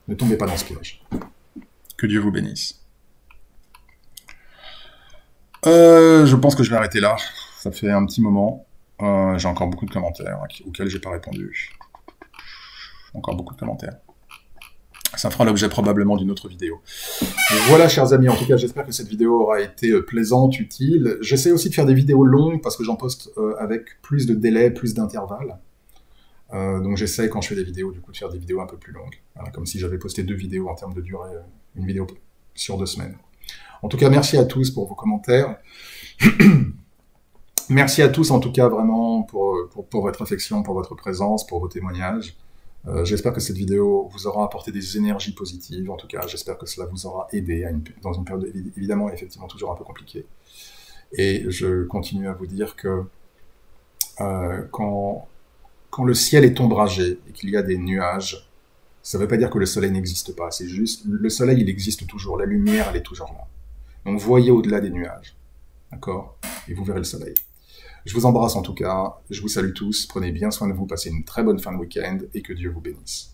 Ne tombez pas dans ce piège. Que Dieu vous bénisse. Je pense que je vais arrêter là. Ça fait un petit moment. J'ai encore beaucoup de commentaires auxquels j'ai pas répondu. Encore beaucoup de commentaires. Ça fera l'objet probablement d'une autre vidéo. Et voilà, chers amis, en tout cas, j'espère que cette vidéo aura été plaisante, utile. J'essaie aussi de faire des vidéos longues parce que j'en poste avec plus de délai, plus d'intervalles. Donc j'essaie, quand je fais des vidéos, du coup, de faire des vidéos un peu plus longues. Voilà, comme si j'avais posté 2 vidéos en termes de durée, une vidéo sur 2 semaines. En tout cas, merci à tous pour vos commentaires. Merci à tous, en tout cas, vraiment, pour votre affection, pour votre présence, pour vos témoignages. J'espère que cette vidéo vous aura apporté des énergies positives. En tout cas, j'espère que cela vous aura aidé dans une période évidemment, effectivement, toujours un peu compliquée. Et je continue à vous dire que quand le ciel est ombragé et qu'il y a des nuages, ça ne veut pas dire que le soleil n'existe pas. C'est juste, le soleil, il existe toujours. La lumière, elle est toujours là. Donc, voyez au-delà des nuages. D'accord ? Et vous verrez le soleil. Je vous embrasse en tout cas, je vous salue tous, prenez bien soin de vous, passez une très bonne fin de week-end et que Dieu vous bénisse.